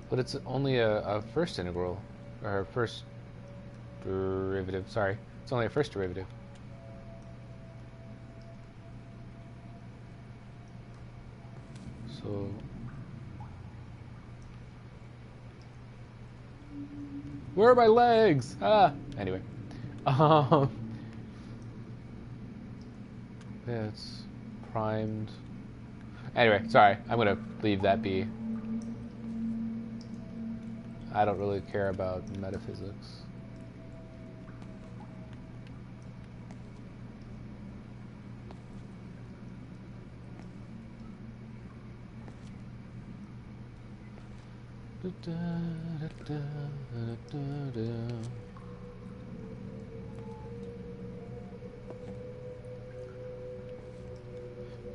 But it's only a first integral, or a first derivative, sorry. It's only a first derivative. So... Where are my legs? Ah! Anyway. Yeah, it's primed. Anyway, sorry. I'm gonna leave that be. I don't really care about metaphysics. But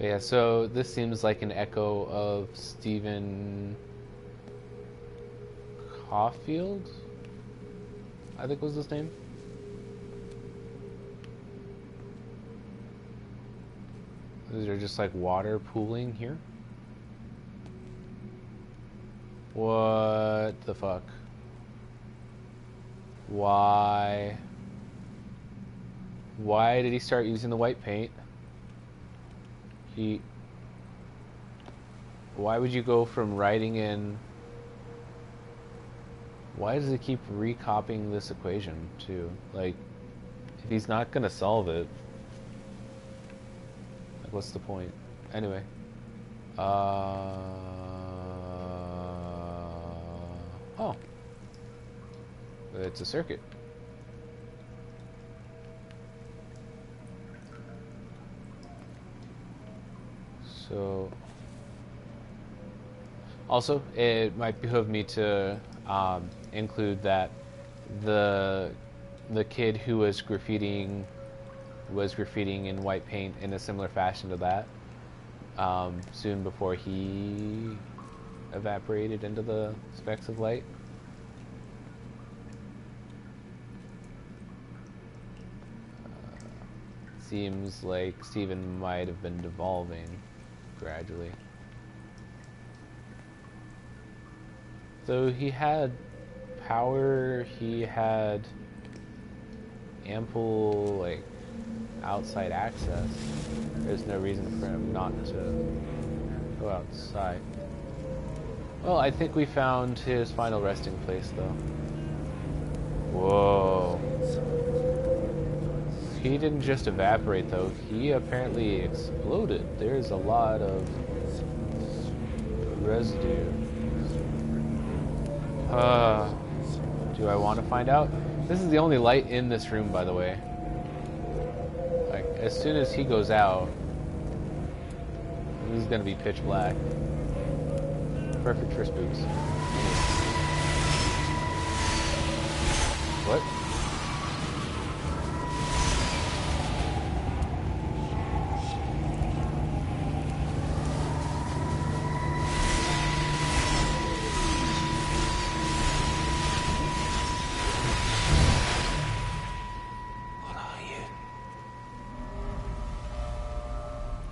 yeah, so this seems like an echo of Stephen Caulfield, I think was his name. Is there just like water pooling here? What the fuck? Why? Why did he start using the white paint? Why would you go from writing in... Why does he keep recopying this equation too? Like, if he's not gonna solve it, like, what's the point? Anyway. Oh. It's a circuit. So, also, it might behoove me to include that the kid who was graffitiing in white paint in a similar fashion to that soon before he evaporated into the specks of light. Seems like Stephen might have been devolving gradually. So he had power, he had ample, like, outside access. There's no reason for him not to go outside. Well, I think we found his final resting place, though. Whoa. He didn't just evaporate, though. He apparently exploded. There's a lot of residue. Do I want to find out? This is the only light in this room, by the way. Like, as soon as he goes out, this is gonna be pitch black. Perfect for spooks. What?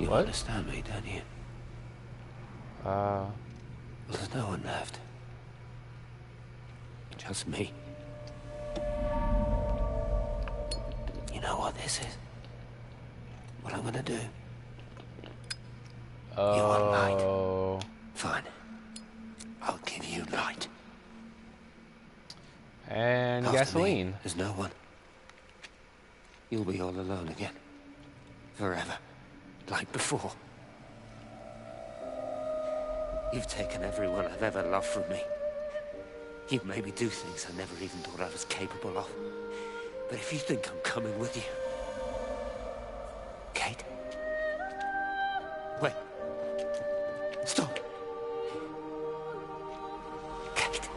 You What? understand me, don't you? Uh... There's no one left. Just me. You know what this is? What I'm gonna do? Oh... You want light? Fine. I'll give you light. And After gasoline. me, there's no one. You'll be all alone again. Forever. Like before. You've taken everyone I've ever loved from me. You've made me do things I never even thought I was capable of. But if you think I'm coming with you... Kate? Wait. Stop. Kate.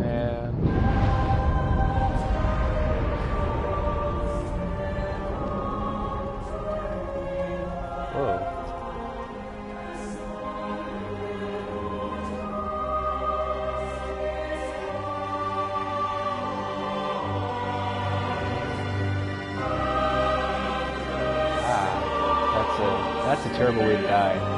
And... Whoa. That's a terrible way to die.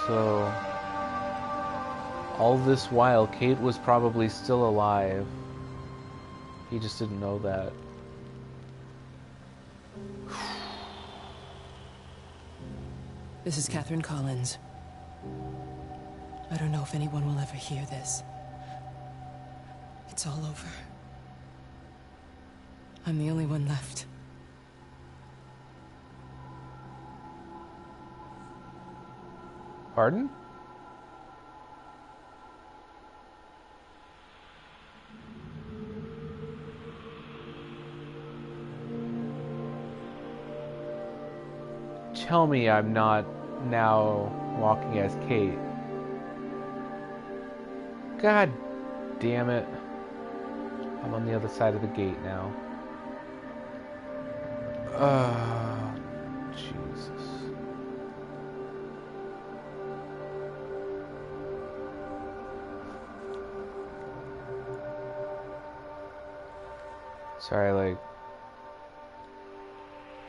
So, all this while, Kate was probably still alive. He just didn't know that. This is Catherine Collins. I don't know if anyone will ever hear this. It's all over. I'm the only one left. Pardon? Tell me I'm not now walking as Kate. God damn it. I'm on the other side of the gate now. Jesus. Sorry, like,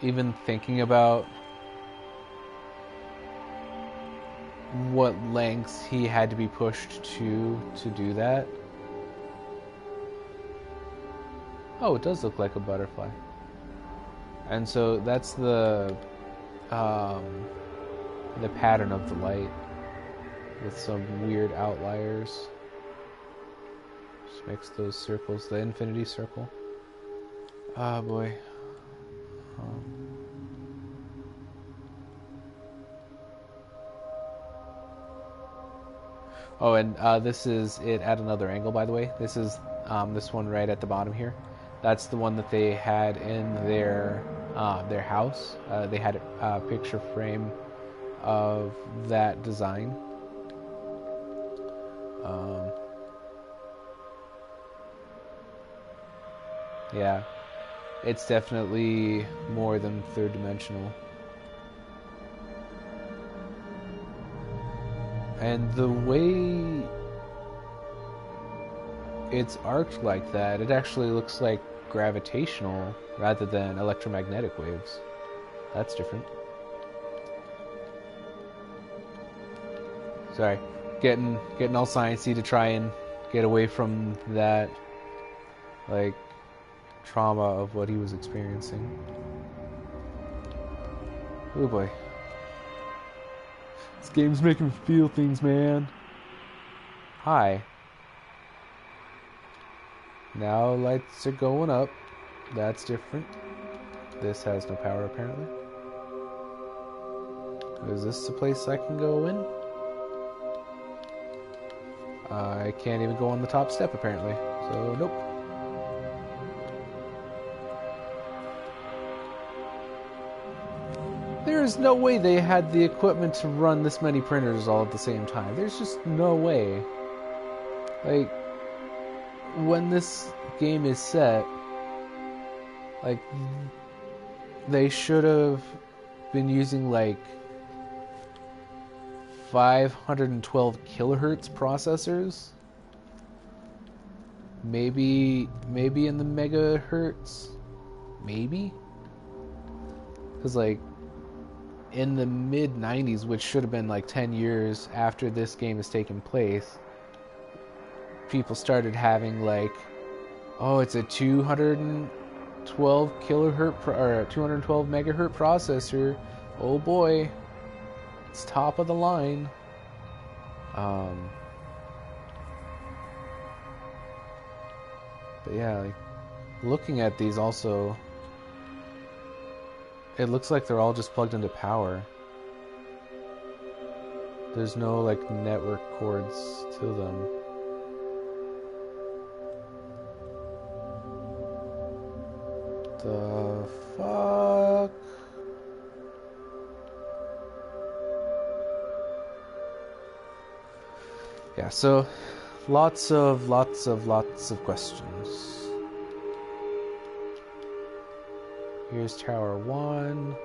even thinking about what lengths he had to be pushed to do that. Oh, it does look like a butterfly. And so that's the pattern of the light with some weird outliers. Just makes those circles the infinity circle. Ah, boy. Oh, and this is it at another angle, by the way. This is this one right at the bottom here. That's the one that they had in their house. They had a picture frame of that design. Yeah, it's definitely more than third dimensional. And the way it's arced like that, it actually looks like gravitational rather than electromagnetic waves. That's different. Sorry, getting all sciencey to try and get away from that, like, trauma of what he was experiencing. Oh boy. This game's making me feel things, man. Hi. Now lights are going up. That's different. This has no power, apparently. Is this the place I can go in? I can't even go on the top step, apparently. So, nope. there's no way they had the equipment to run this many printers all at the same time. There's just no way. Like, when this game is set, like, they should have been using, like, 512 kilohertz processors. Maybe in the megahertz. Maybe? Because, like, in the mid-90s, which should have been, like, 10 years after this game has taken place, people started having, like, oh, it's a 212 kilohertz or 212 megahertz processor. Oh boy, it's top of the line. But yeah, like, looking at these also, it looks like they're all just plugged into power. There's no, like, network cords to them. The fuck? Yeah, so lots of questions. Here's Tower 1.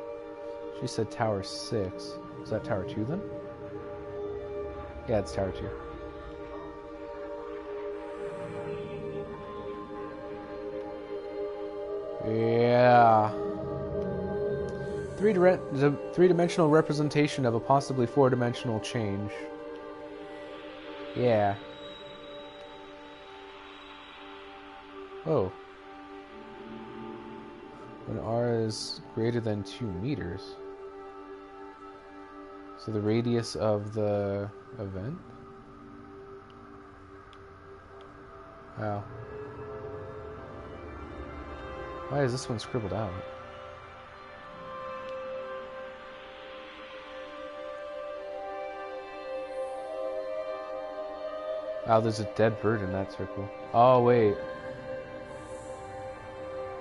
She said Tower 6. Is that Tower 2 then? Yeah, it's Tower 2. Yeah. Three-dimensional representation of a possibly four-dimensional change. Yeah. Oh. When R is greater than 2 meters. So the radius of the event? Wow. Why is this one scribbled out? Wow, there's a dead bird in that circle. Oh, wait.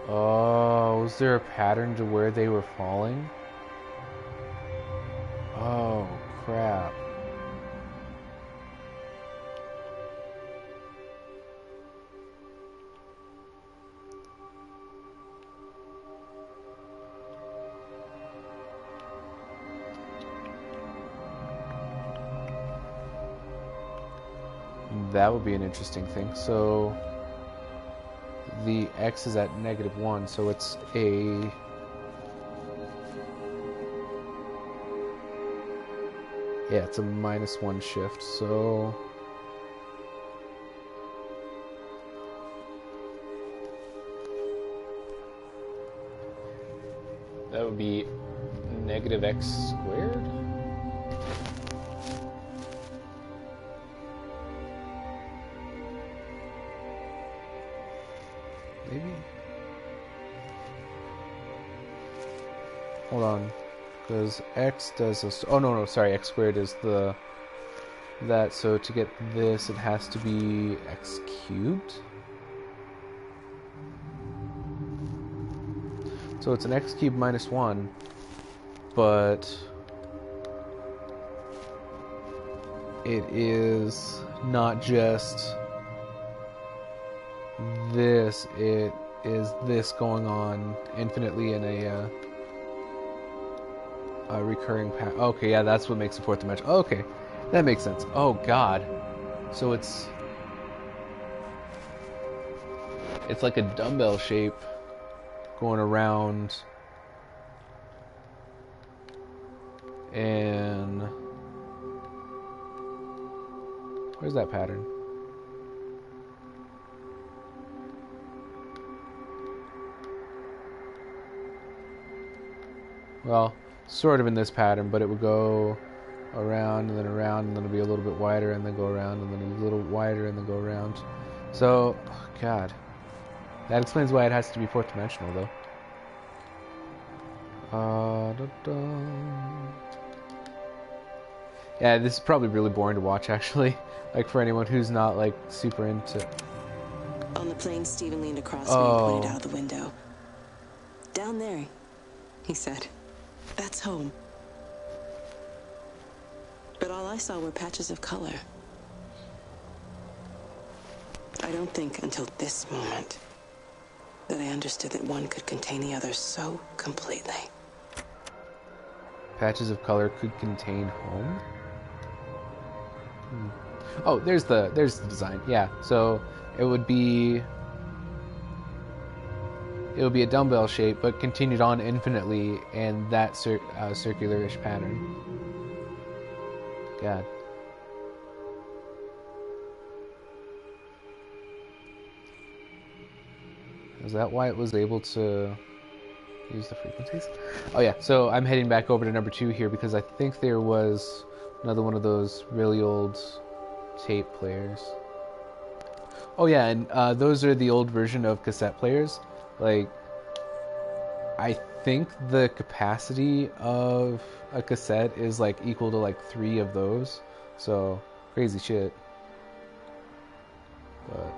Oh, was there a pattern to where they were falling? Oh, crap. That would be an interesting thing. So the X is at -1, so it's a it's a -1 shift. So that would be -x squared. Maybe. Hold on, because X does a... Oh no, sorry, X squared is that. So to get this, it has to be X cubed. So it's an X cubed -1, but it is not just this, it is this going on infinitely in a recurring path. Okay, yeah, that's what makes the fourth dimension. Okay, that makes sense. Oh god, so it's like a dumbbell shape going around, and where's that pattern? Well, sort of in this pattern, but it would go around and then around, and then it'd be a little bit wider, and then go around, and then a little wider, and then go around. So, oh god, that explains why it has to be fourth dimensional, though. Yeah, this is probably really boring to watch, actually. Like, for anyone who's not, like, super into... On the plane, Stephen leaned across me and pointed out the window. Down there, he said. That's home. all I saw were patches of color. I don't think until this moment that I understood that one could contain the other so completely. Patches of color could contain home? Oh, there's the design. Yeah, so it would be a dumbbell shape, but continued on infinitely in that circular-ish pattern. God. Is that why it was able to use the frequencies? Oh yeah, so I'm heading back over to number 2 here because I think there was another one of those really old tape players. Oh yeah, and those are the old version of cassette players. Like, I think the capacity of a cassette is like equal to like 3 of those. So, crazy shit. But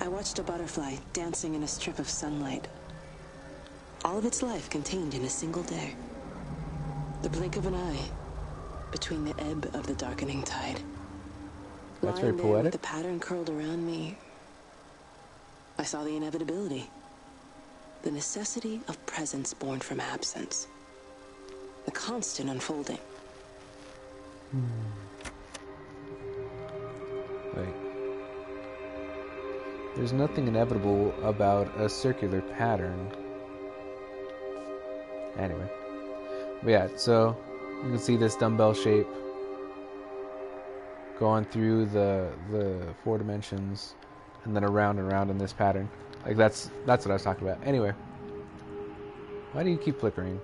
I watched a butterfly dancing in a strip of sunlight. All of its life contained in a single day. The blink of an eye between the ebb of the darkening tide. That's Lying very there with poetic. the pattern curled around me, I saw the inevitability. The necessity of presence born from absence. The constant unfolding. Like, there's nothing inevitable about a circular pattern. Anyway. But yeah, so you can see this dumbbell shape going through the 4 dimensions and then around and around in this pattern. Like, that's what I was talking about. Anyway. Why do you keep flickering?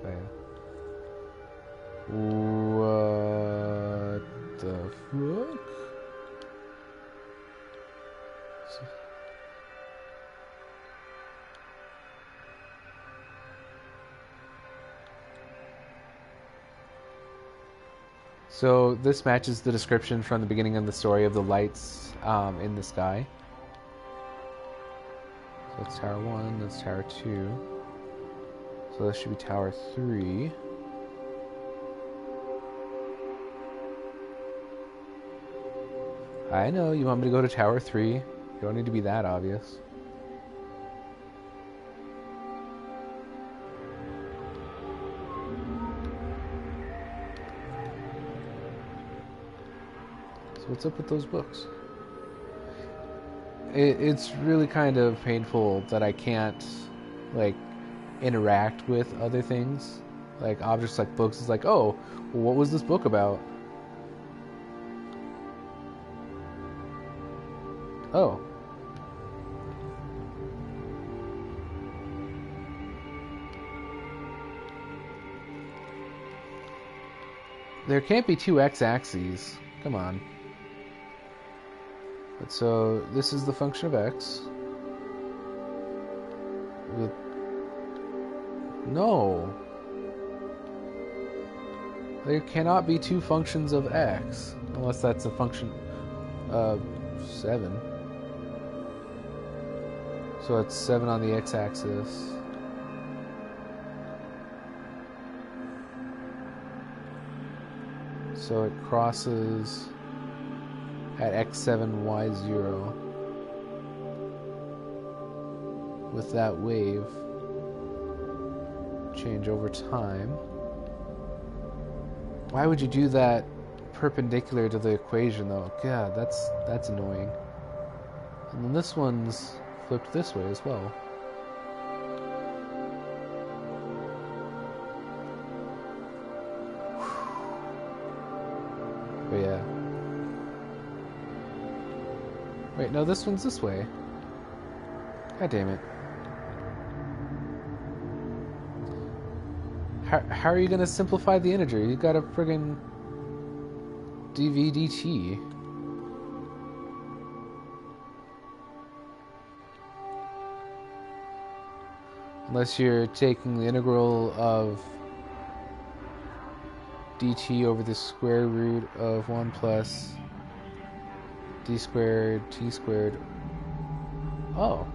Oh, yeah. What the fuck? So this matches the description from the beginning of the story of the lights in the sky. So that's Tower 1, that's Tower 2. So this should be Tower 3. I know, you want me to go to Tower 3. You don't need to be that obvious. So what's up with those books? It's really kind of painful that I can't, like, interact with other things. Like, objects like books is like, oh, well, what was this book about? Oh. There can't be 2 x-axes. Come on. But so, this is the function of x. No. There cannot be 2 functions of x. Unless that's a function of 7. So it's 7 on the x-axis. So it crosses at x7, y0 with that wave change over time. Why would you do that perpendicular to the equation though? God, that's annoying. And then this one's flipped this way as well. But yeah. Wait, no, this one's this way. God damn it. How are you gonna simplify the integer? You got a friggin' dv/dt. Unless you're taking the integral of dt over the square root of 1 plus d squared t squared. Oh.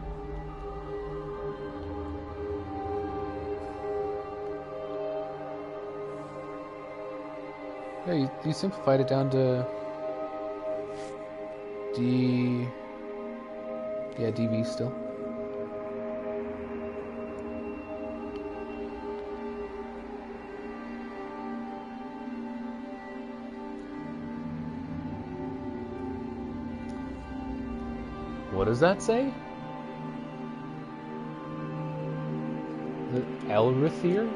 Yeah, you simplified it down to DV still. What does that say? The Elrithier?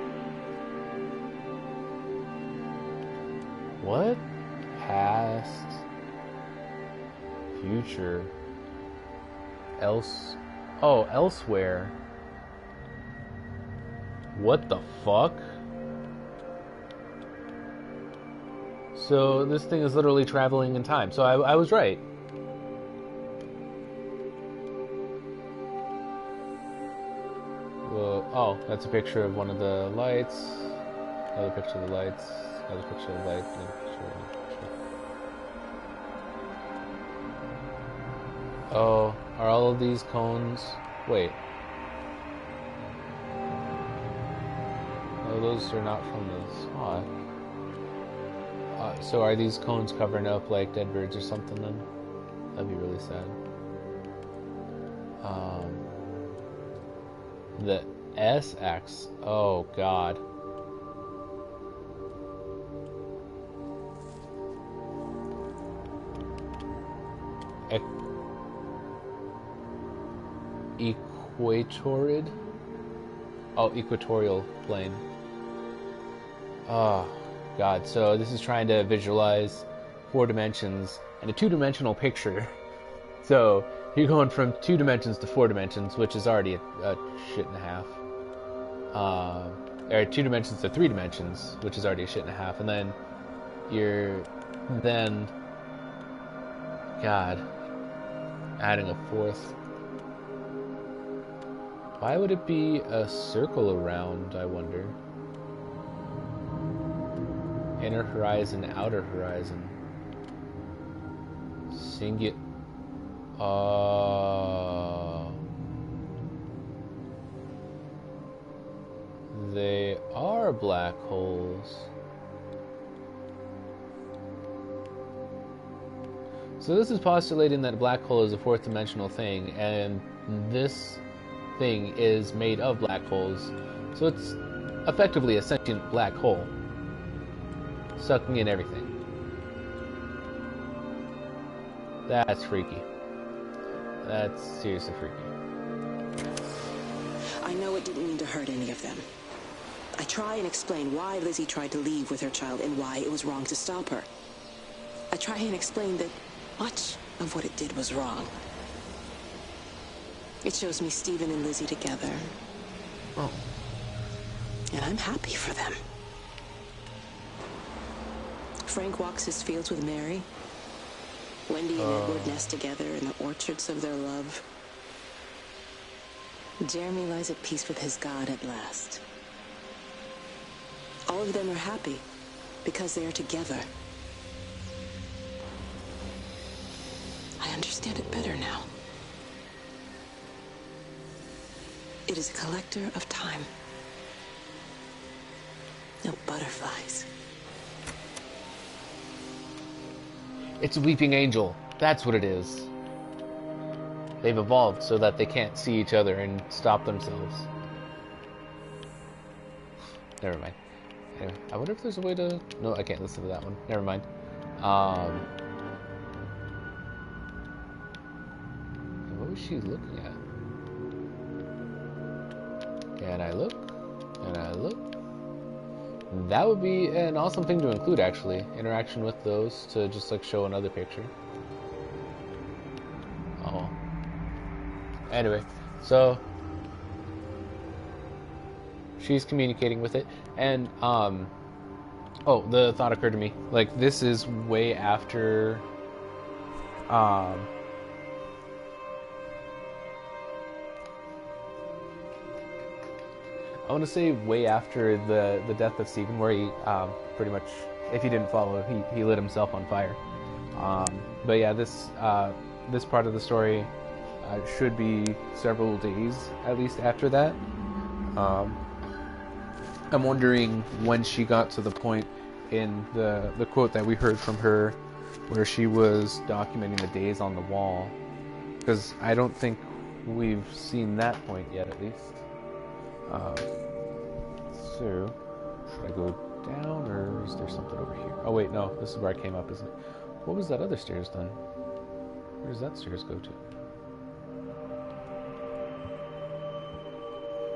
What? Past. Future. Elsewhere. What the fuck? So this thing is literally traveling in time. So I was right. Well, oh, that's a picture of one of the lights. Another picture of the lights. Another picture of the lights. Another picture. Oh, are all of these cones? Wait. No, those are not from the spot. So are these cones covering up like dead birds or something then? That'd be really sad. The SX. Oh god. Equatorid? Oh, equatorial plane. Oh, God. So this is trying to visualize 4 dimensions and a 2-dimensional picture. So you're going from 2 dimensions to 4 dimensions, which is already a shit and a half. Or 2 dimensions to 3 dimensions, which is already a shit and a half. And then you're God, adding a 4th. Why would it be a circle around, I wonder? Inner horizon, outer horizon. They are black holes. So this is postulating that a black hole is a 4th dimensional thing, and this thing is made of black holes, so it's effectively a sentient black hole, sucking in everything. That's freaky. That's seriously freaky. I know it didn't mean to hurt any of them. I try and explain why Lizzie tried to leave with her child and why it was wrong to stop her. I try and explain that much of what it did was wrong. It shows me Stephen and Lizzie together. Oh. And I'm happy for them. Frank walks his fields with Mary. Wendy and Edward nest together in the orchards of their love. Jeremy lies at peace with his God at last. All of them are happy because they are together. I understand it better now. It is a collector of time. No butterflies. It's a weeping angel. That's what it is. They've evolved so that they can't see each other and stop themselves. Never mind. Anyway, I wonder if there's a way to... No, I can't listen to that one. Never mind. What was she looking at? And I look, and I look. That would be an awesome thing to include, actually. Interaction with those to just like show another picture. Oh. Anyway, so she's communicating with it, and oh, the thought occurred to me. Like, this is way after I want to say way after the death of Stephen, where he pretty much, if you didn't follow, he lit himself on fire. But yeah, this part of the story should be several days at least after that. I'm wondering when she got to the point in the quote that we heard from her, where she was documenting the days on the wall, because I don't think we've seen that point yet, at least. So, should I go down, or is there something over here? Oh wait, no, this is where I came up, isn't it? What was that other stairs then? Where does that stairs go to?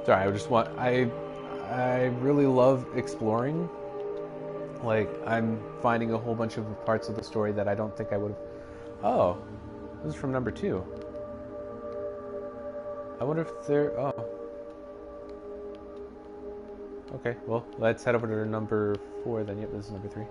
Sorry, I really love exploring. Like, I'm finding a whole bunch of parts of the story that I don't think I would have... Oh, this is from number 2. I wonder if they're... Oh. Okay, well, let's head over to number 4 then. Yep, this is number 3.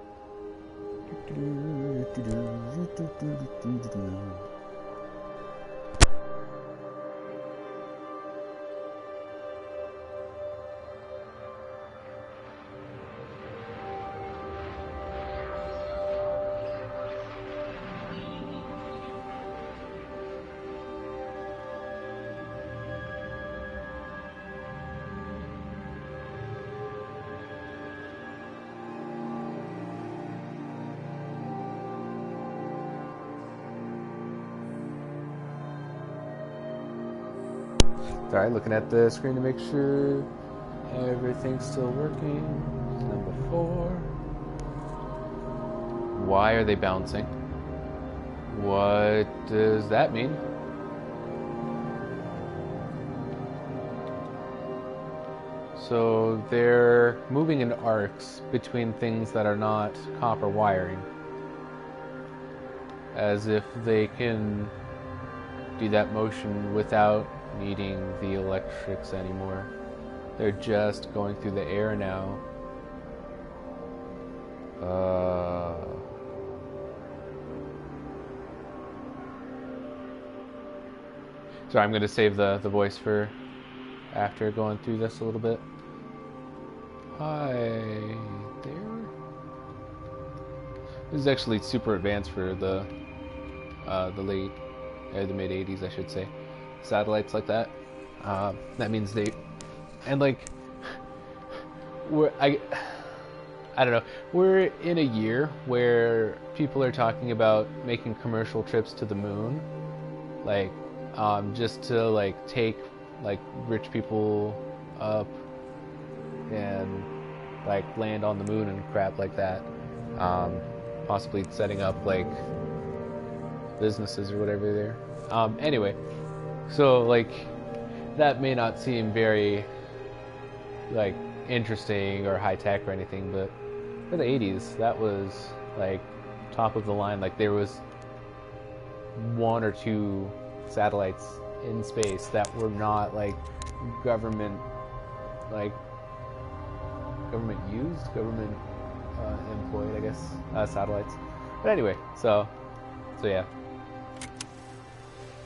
Alright, looking at the screen to make sure everything's still working. Number 4. Why are they bouncing? What does that mean? So they're moving in arcs between things that are not copper wiring, as if they can do that motion without needing the electrics anymore. They're just going through the air now. So I'm going to save the voice for after going through this a little bit. Hi there. This is actually super advanced for the late, the mid 80s, I should say. Satellites like that. That means they, and like, I don't know. We're in a year where people are talking about making commercial trips to the moon, like, just to like take like rich people up and like land on the moon and crap like that. Possibly setting up like businesses or whatever there. Anyway, so like that may not seem very like interesting or high tech or anything, but for the 80s that was like top of the line. Like there was 1 or 2 satellites in space that were not like government used, government employed, I guess, satellites. But anyway, so yeah.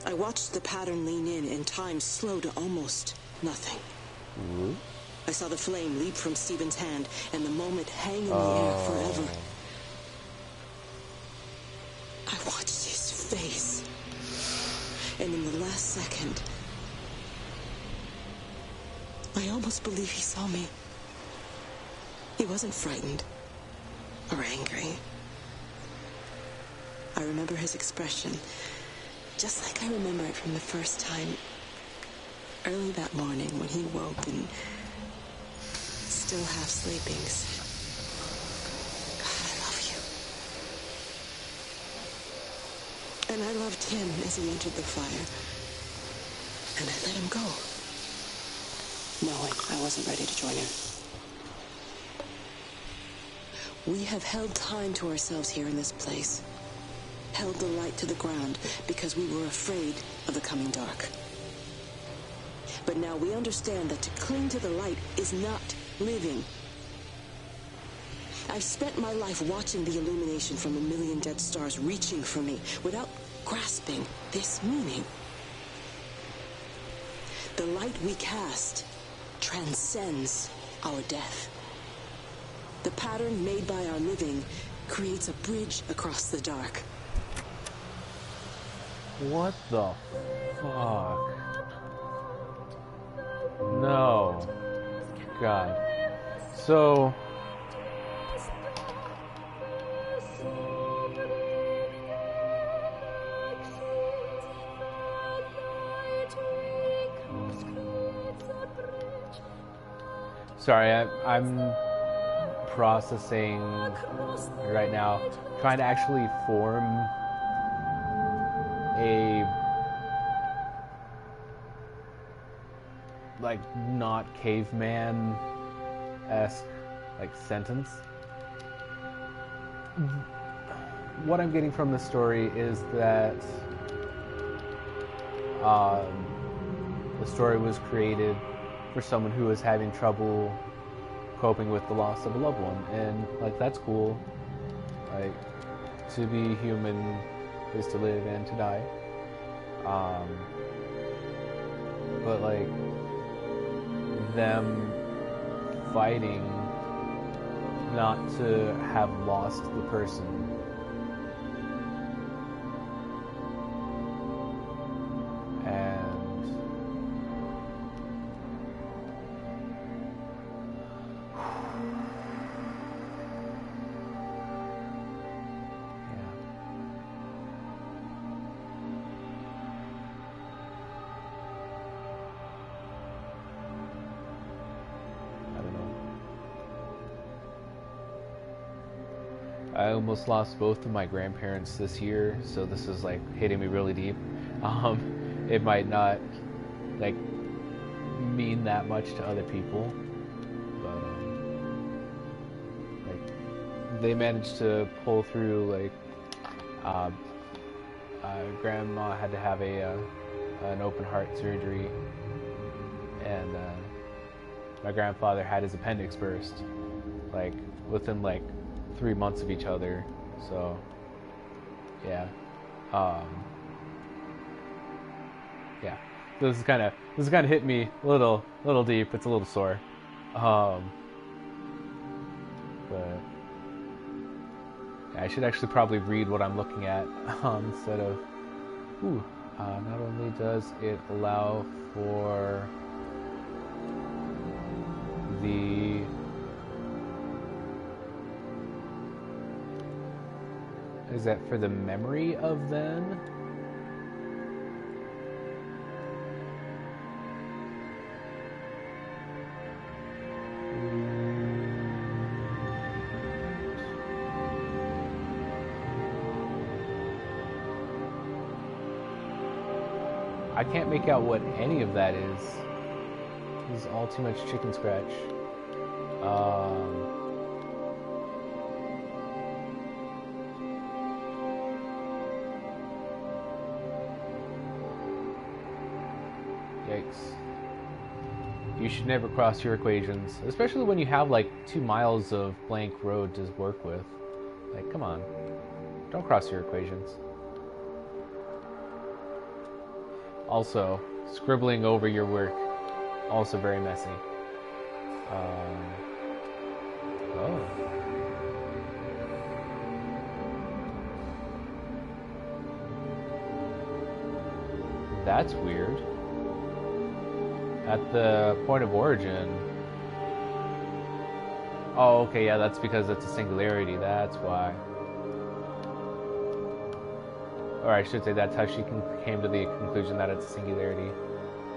I watched the pattern lean in and time slow to almost nothing. Ooh. I saw the flame leap from Stephen's hand and the moment hang in the air forever. I watched his face. And in the last second, I almost believe he saw me. He wasn't frightened or angry. I remember his expression, just like I remember it from the first time, early that morning when he woke and still half sleeping. God, I love you. And I loved him as he entered the fire. And I let him go, knowing I wasn't ready to join him. We have held time to ourselves here in this place. Held the light to the ground because we were afraid of the coming dark. But now we understand that to cling to the light is not living. I've spent my life watching the illumination from a million dead stars reaching for me without grasping this meaning. The light we cast transcends our death. The pattern made by our living creates a bridge across the dark. What the fuck? No. God. So Sorry, I'm processing right now, trying to actually form a like not caveman-esque like sentence. What I'm getting from the story is that the story was created for someone who is having trouble coping with the loss of a loved one, and like that's cool. Like, to be human is to live and to die. But like them fighting not to have lost the person. I almost lost both of my grandparents this year, so this is like hitting me really deep. It might not like mean that much to other people, but like they managed to pull through. Like grandma had to have an open heart surgery, and my grandfather had his appendix burst, like within like 3 months of each other. So yeah, yeah. This is kind of hit me a little deep. It's a little sore, but yeah, I should actually probably read what I'm looking at instead of. Not only does it allow for the is that for the memory of them? I can't make out what any of that is. This is all too much chicken scratch. Yikes. You should never cross your equations, especially when you have like 2 miles of blank road to work with. Like, come on. Don't cross your equations. Also, scribbling over your work, also very messy. Oh. That's weird. At the point of origin. Oh, okay, yeah, that's because it's a singularity, that's why. Or I should say that's how she came to the conclusion that it's a singularity.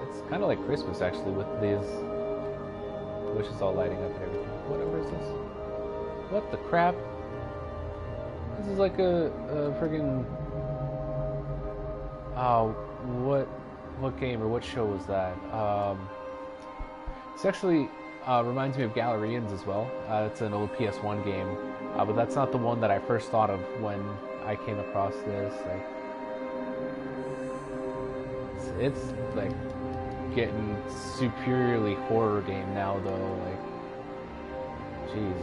It's kind of like Christmas, actually, with these wishes all lighting up and everything. What number is this? What the crap? This is like a friggin'... Oh, what game or what show was that? It's actually reminds me of Galerians as well. It's an old PS1 game, but that's not the one that I first thought of when I came across this. Like, it's like getting superiorly horror game now, though. Like, jeez.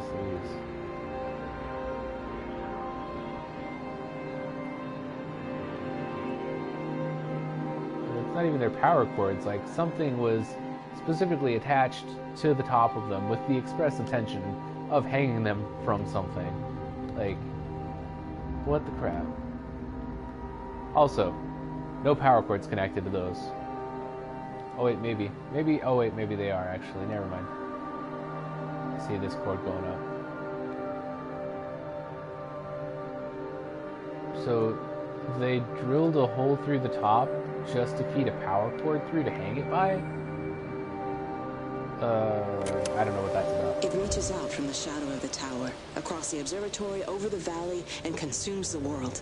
It's not even their power cords. Like, something was specifically attached to the top of them with the express intention of hanging them from something. Like, what the crap? Also, no power cords connected to those. Oh wait, maybe, oh wait, maybe they are actually, never mind. I see this cord going up. So, they drilled a hole through the top just to feed a power cord through to hang it by? I don't know what that's about. It reaches out from the shadow of the tower, across the observatory, over the valley, and consumes the world.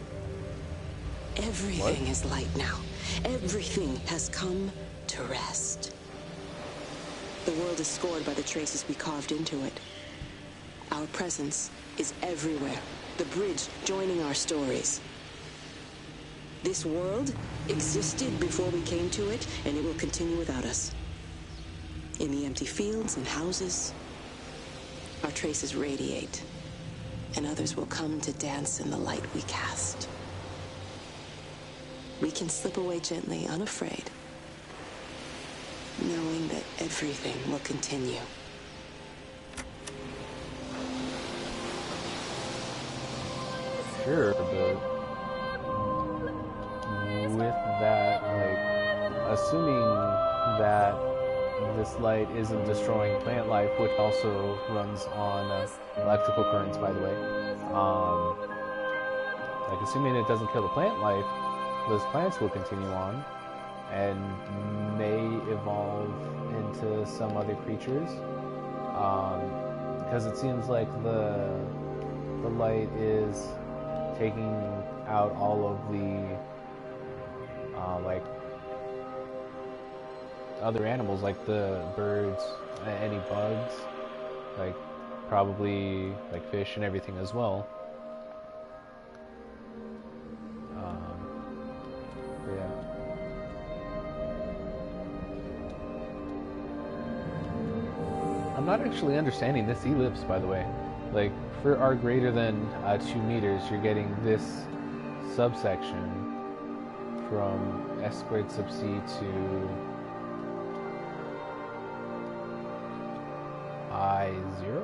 Everything is light now. Everything has come to rest. The world is scored by the traces we carved into it. Our presence is everywhere, the bridge joining our stories. This world existed before we came to it, and it will continue without us. In the empty fields and houses, our traces radiate, and others will come to dance in the light we cast. We can slip away gently, unafraid, knowing that everything will continue. Sure, but with that, like, assuming that this light isn't destroying plant life, which also runs on electrical currents, by the way, like, assuming it doesn't kill the plant life, those plants will continue on and may evolve into some other creatures, because it seems like the light is taking out all of the like other animals, like the birds, any bugs, like probably like fish and everything as well. Yeah. I'm not actually understanding this ellipse, by the way. Like, for r greater than 2 meters, you're getting this subsection from s squared sub c to I0?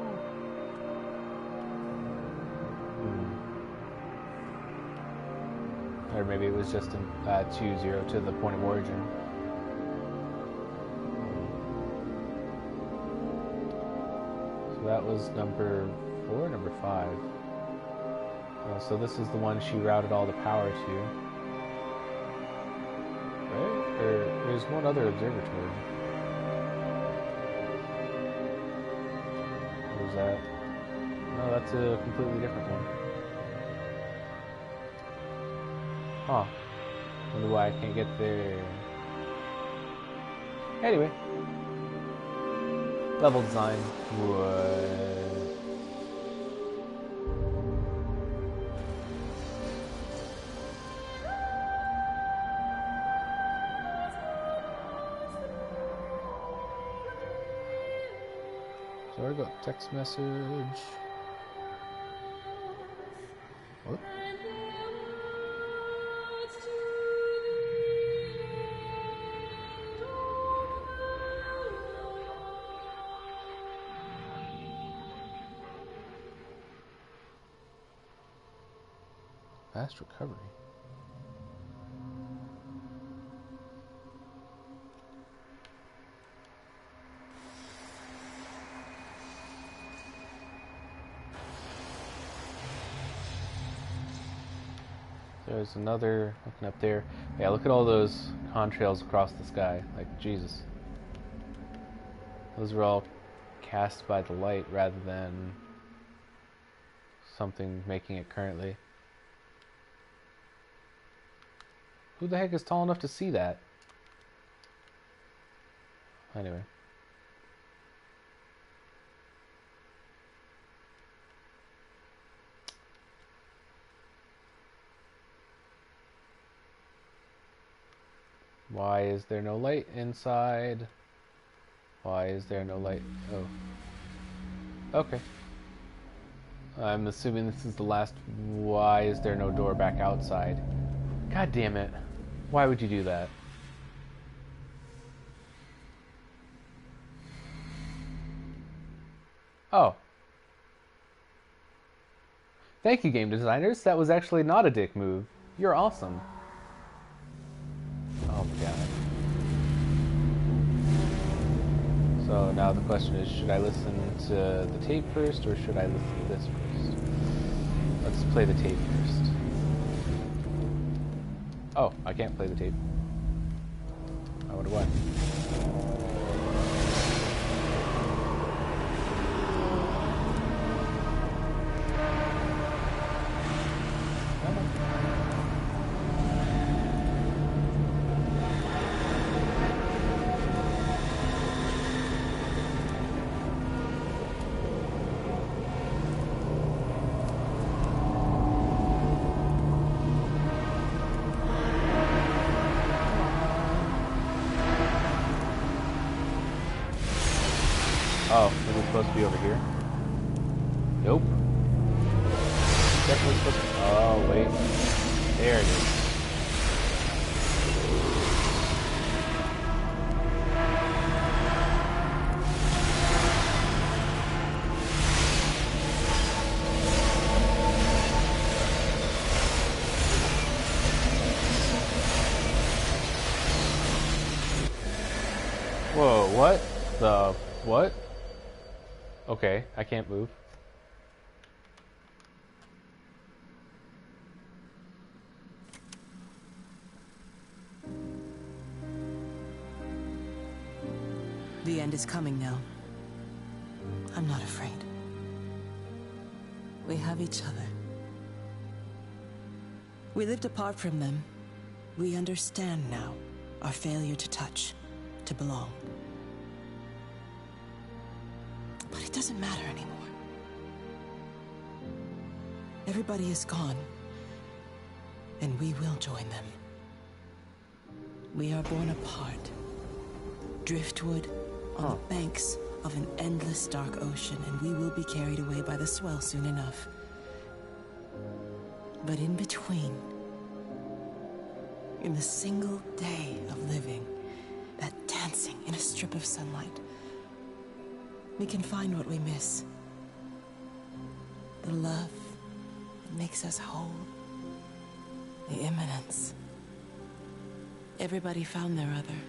Or maybe it was just 2-0 to the point of origin. So that was number 4, number 5. So this is the one she routed all the power to. Right? Or there's one other observatory. What was that? No, that's a completely different one. Huh. Wonder why I can't get there. Anyway. Level design. What? So I got text message. What? Fast recovery. There's another, looking up there. Yeah, look at all those contrails across the sky. Like, Jesus. Those are all cast by the light rather than something making it currently. Who the heck is tall enough to see that? Anyway. Why is there no light inside? Why is there no light? Oh. Okay. I'm assuming this is the last. Why is there no door back outside? God damn it. Why would you do that? Oh. Thank you, game designers. That was actually not a dick move. You're awesome. Oh my god. So now the question is, should I listen to the tape first, or should I listen to this first? Let's play the tape first. Oh, I can't play the tape. I wonder why. Oh, is it supposed to be over here? Nope. Definitely supposed to... Oh, wait. There it is. Whoa, what? The... what? Okay, I can't move. The end is coming now. I'm not afraid. We have each other. We lived apart from them. We understand now our failure to touch, to belong. But it doesn't matter anymore. Everybody is gone, and we will join them. We are born apart, driftwood on the banks of an endless dark ocean, and we will be carried away by the swell soon enough. But in between, in the single day of living, that dancing in a strip of sunlight, we can find what we miss. The love that makes us whole. The imminence. Everybody found their other.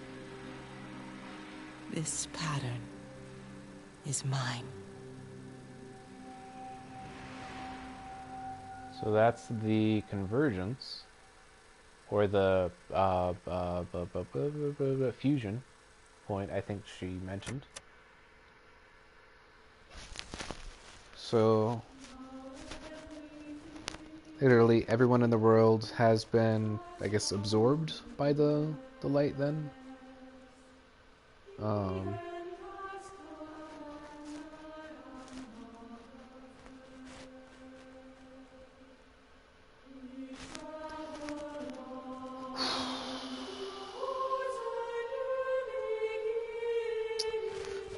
This pattern is mine. So that's the convergence, or the fusion point, I think she mentioned. So, literally everyone in the world has been, I guess, absorbed by the light then?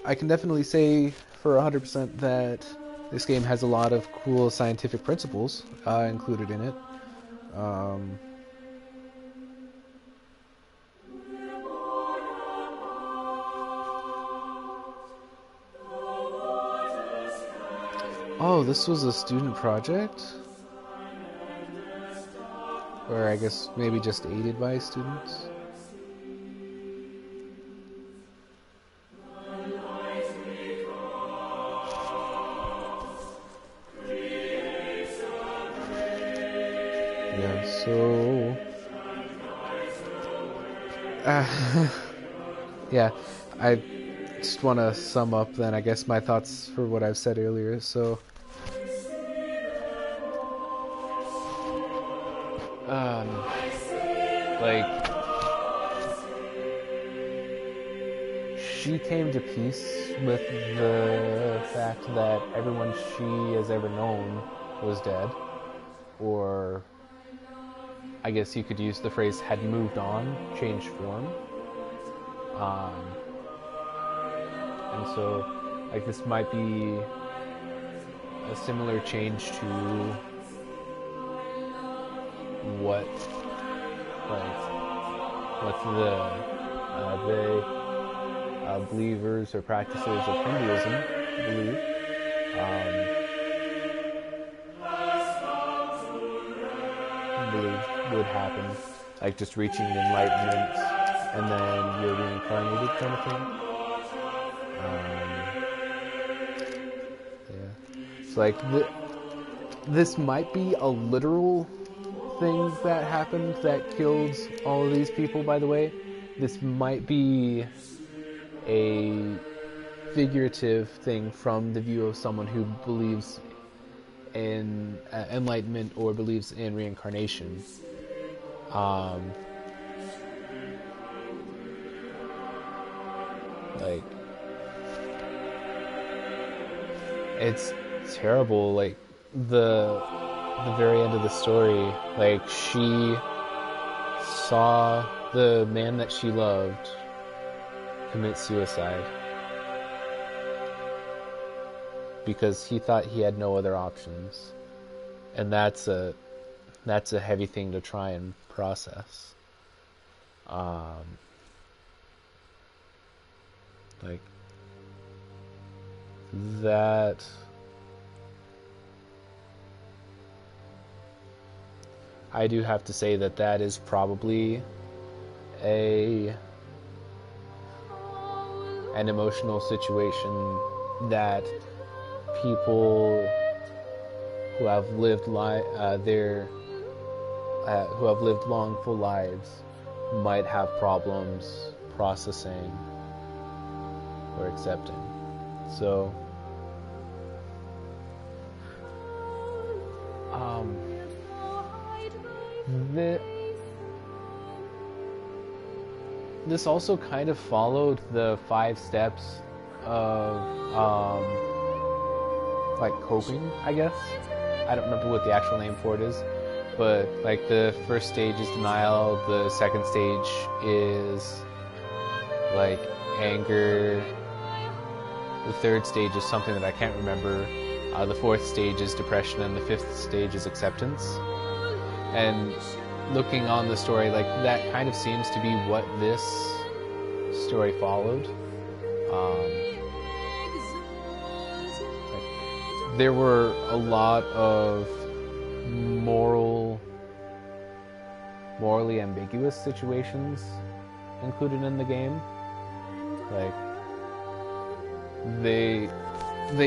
I can definitely say for 100% that this game has a lot of cool scientific principles included in it. Oh, this was a student project? Or I guess maybe just aided by students? Yeah, so... yeah, I just want to sum up then, I guess, my thoughts for what I've said earlier. So, like, she came to peace with the fact that everyone she has ever known was dead, or I guess you could use the phrase had moved on, changed form. And so, like, this might be a similar change to what the believers or practitioners of Hinduism believe. Would happen, like just reaching enlightenment and then you're reincarnated kind of thing. Yeah. So like this might be a literal thing that happened that killed all of these people, by the way. This might be a figurative thing from the view of someone who believes in enlightenment or believes in reincarnation. Like, it's terrible. Like the very end of the story, like she saw the man that she loved commit suicide, because he thought he had no other options, and that's a heavy thing to try and process. Like that. I do have to say that is probably an emotional situation that people who have lived who have lived long, full lives might have problems processing or accepting. So, this also kind of followed the 5 steps of like coping, I guess. I don't remember what the actual name for it is, but like the first stage is denial, the second stage is like anger, the third stage is something that I can't remember, the fourth stage is depression, and the fifth stage is acceptance. And looking on the story, like that kind of seems to be what this story followed. Like, there were a lot of morally ambiguous situations included in the game. Like they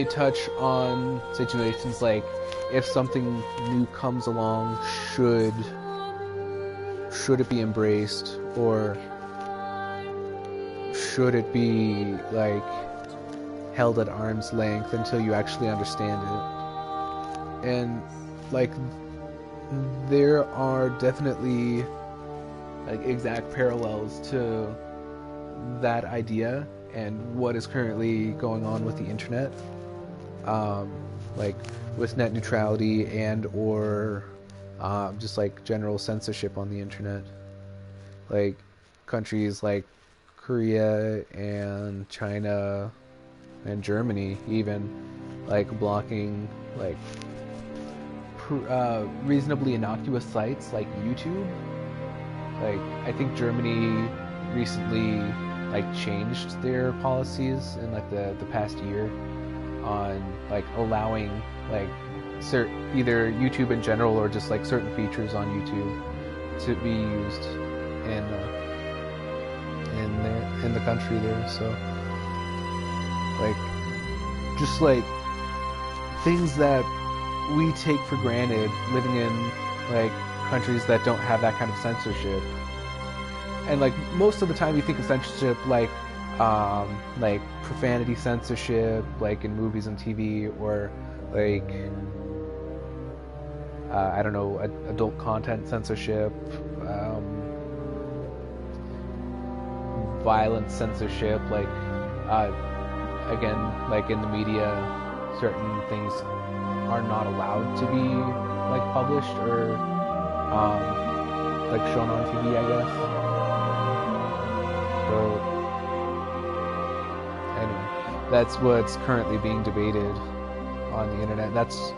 touch on situations like if something new comes along, should it be embraced, or should it be like held at arm's length until you actually understand it? And like there are definitely like exact parallels to that idea and what is currently going on with the internet, like with net neutrality and or just like general censorship on the internet. Like countries like Korea and China and Germany even like blocking like reasonably innocuous sites like YouTube. Like I think Germany recently like changed their policies in like the past year on like allowing like either YouTube in general or just like certain features on YouTube to be used in the country there. So like just like things that we take for granted living in like countries that don't have that kind of censorship. And like most of the time you think of censorship like profanity censorship, like in movies and TV, or like I don't know, adult content censorship, violence censorship, like again, like in the media, certain things are not allowed to be like published or like shown on TV, I guess. So anyway, that's what's currently being debated on the internet. That's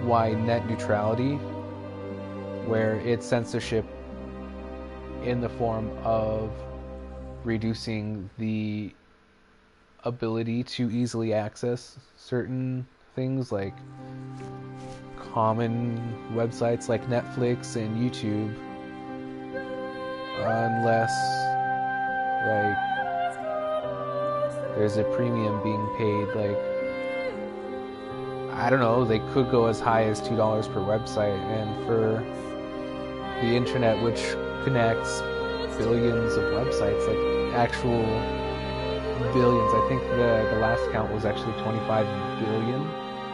why net neutrality, where it's censorship in the form of reducing the ability to easily access certain things like common websites like Netflix and YouTube, unless like there's a premium being paid. Like I don't know, they could go as high as $2 per website, and for the internet, which connects billions of websites, like actual billions. I think the last count was actually 25 billion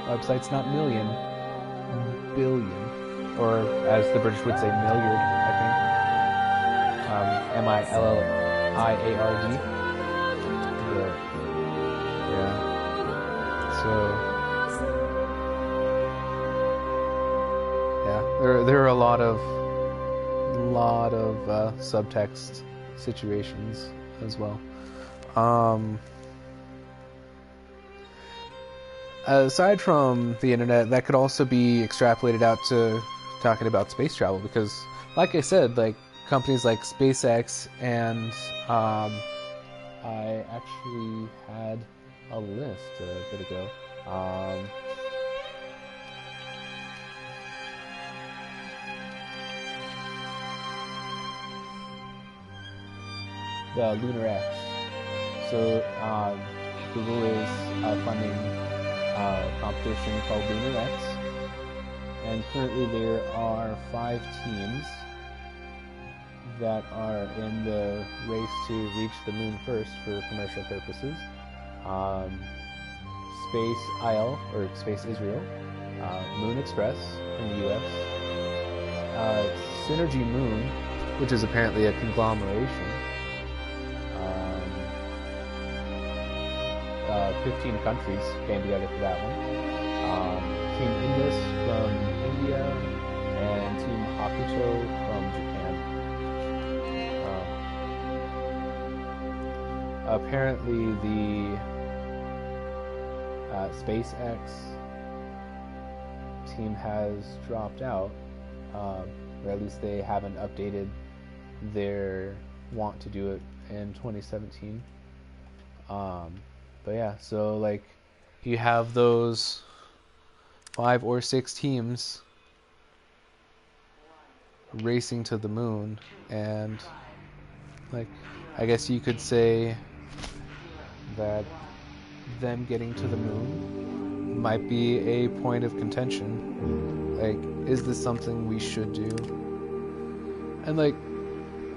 websites, not million, billion, or as the British would say, milliard, I think. M-I-L-L-I-A-R-D. Yeah. So yeah, there are a lot of subtext situations as well. aside from the internet, that could also be extrapolated out to talking about space travel, because, like I said, like companies like SpaceX and I actually had a list a bit ago. The Lunar X. So Google is funding a competition called Lunar X, and currently there are 5 teams that are in the race to reach the moon first for commercial purposes. Space IL, or Space Israel, Moon Express in the US, Synergy Moon, which is apparently a conglomeration, 15 countries came together for that one. Team Indus from India, and Team Hakuto from Japan. Apparently the SpaceX team has dropped out, or at least they haven't updated their want to do it in 2017. But yeah, so like you have those 5 or 6 teams racing to the moon, and like I guess you could say that them getting to the moon might be a point of contention. Like, is this something we should do? And like,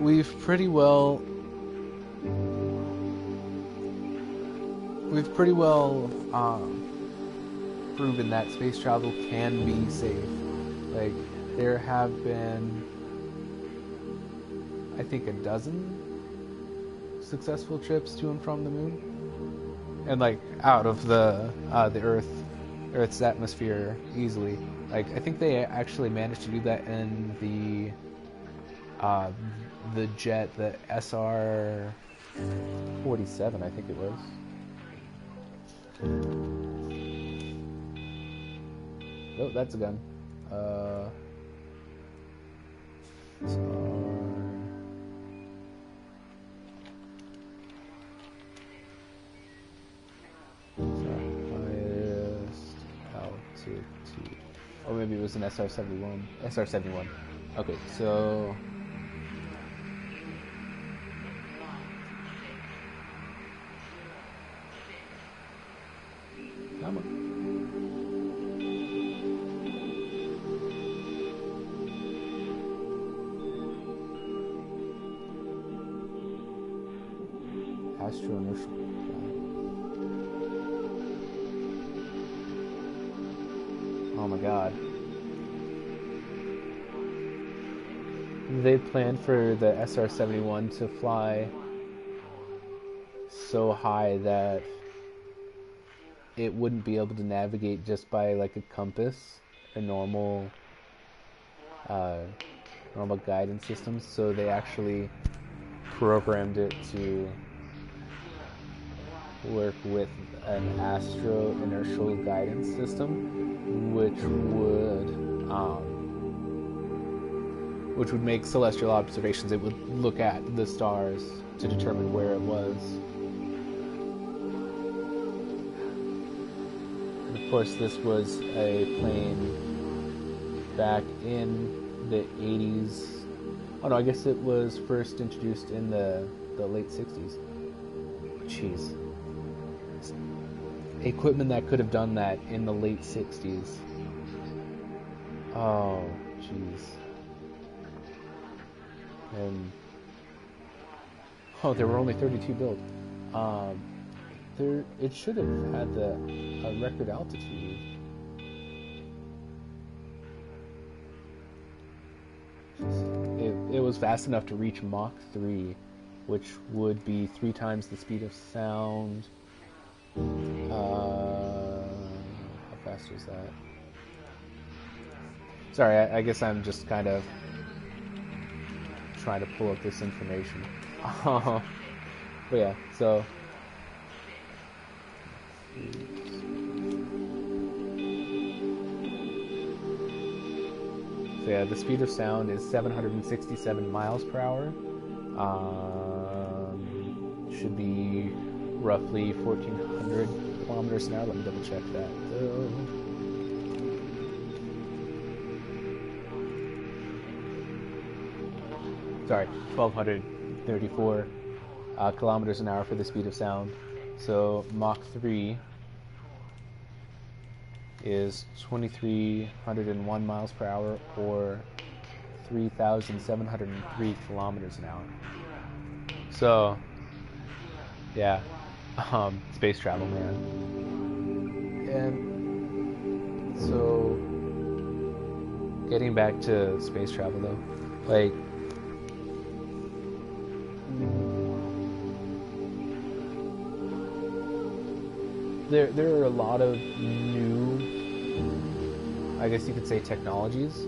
we've pretty well proven that space travel can be safe. Like, there have been, I think, a dozen successful trips to and from the moon, and like out of the Earth's atmosphere easily. Like, I think they actually managed to do that in the jet, the SR-47, I think it was. Oh, that's a gun. Highest altitude. Or maybe it was an SR-71. SR-71. Okay, so come on. Astro-inertial. Oh my god. They planned for the SR-71 to fly so high that it wouldn't be able to navigate just by like a compass, a normal guidance system. So they actually programmed it to work with an astro-inertial guidance system, which would make celestial observations. It would look at the stars to determine where it was. And of course, this was a plane back in the 80s. Oh no, I guess it was first introduced in the late 60s. Jeez. Equipment that could have done that in the late 60s. Oh, jeez. And there were only 32 built. It should have had a record altitude. It was fast enough to reach Mach 3, which would be 3 times the speed of sound. How fast was that? Sorry, I guess I'm just kind of trying to pull up this information. But yeah, so So yeah, the speed of sound is 767 miles per hour. Should be roughly 1,400 kilometers an hour. Let me double check that though. Sorry, 1,234 kilometers an hour for the speed of sound. So Mach 3 is 2,301 miles per hour, or 3,703 kilometers an hour. So, yeah, space travel, man. And so, getting back to space travel though, like, there are a lot of new, I guess you could say, technologies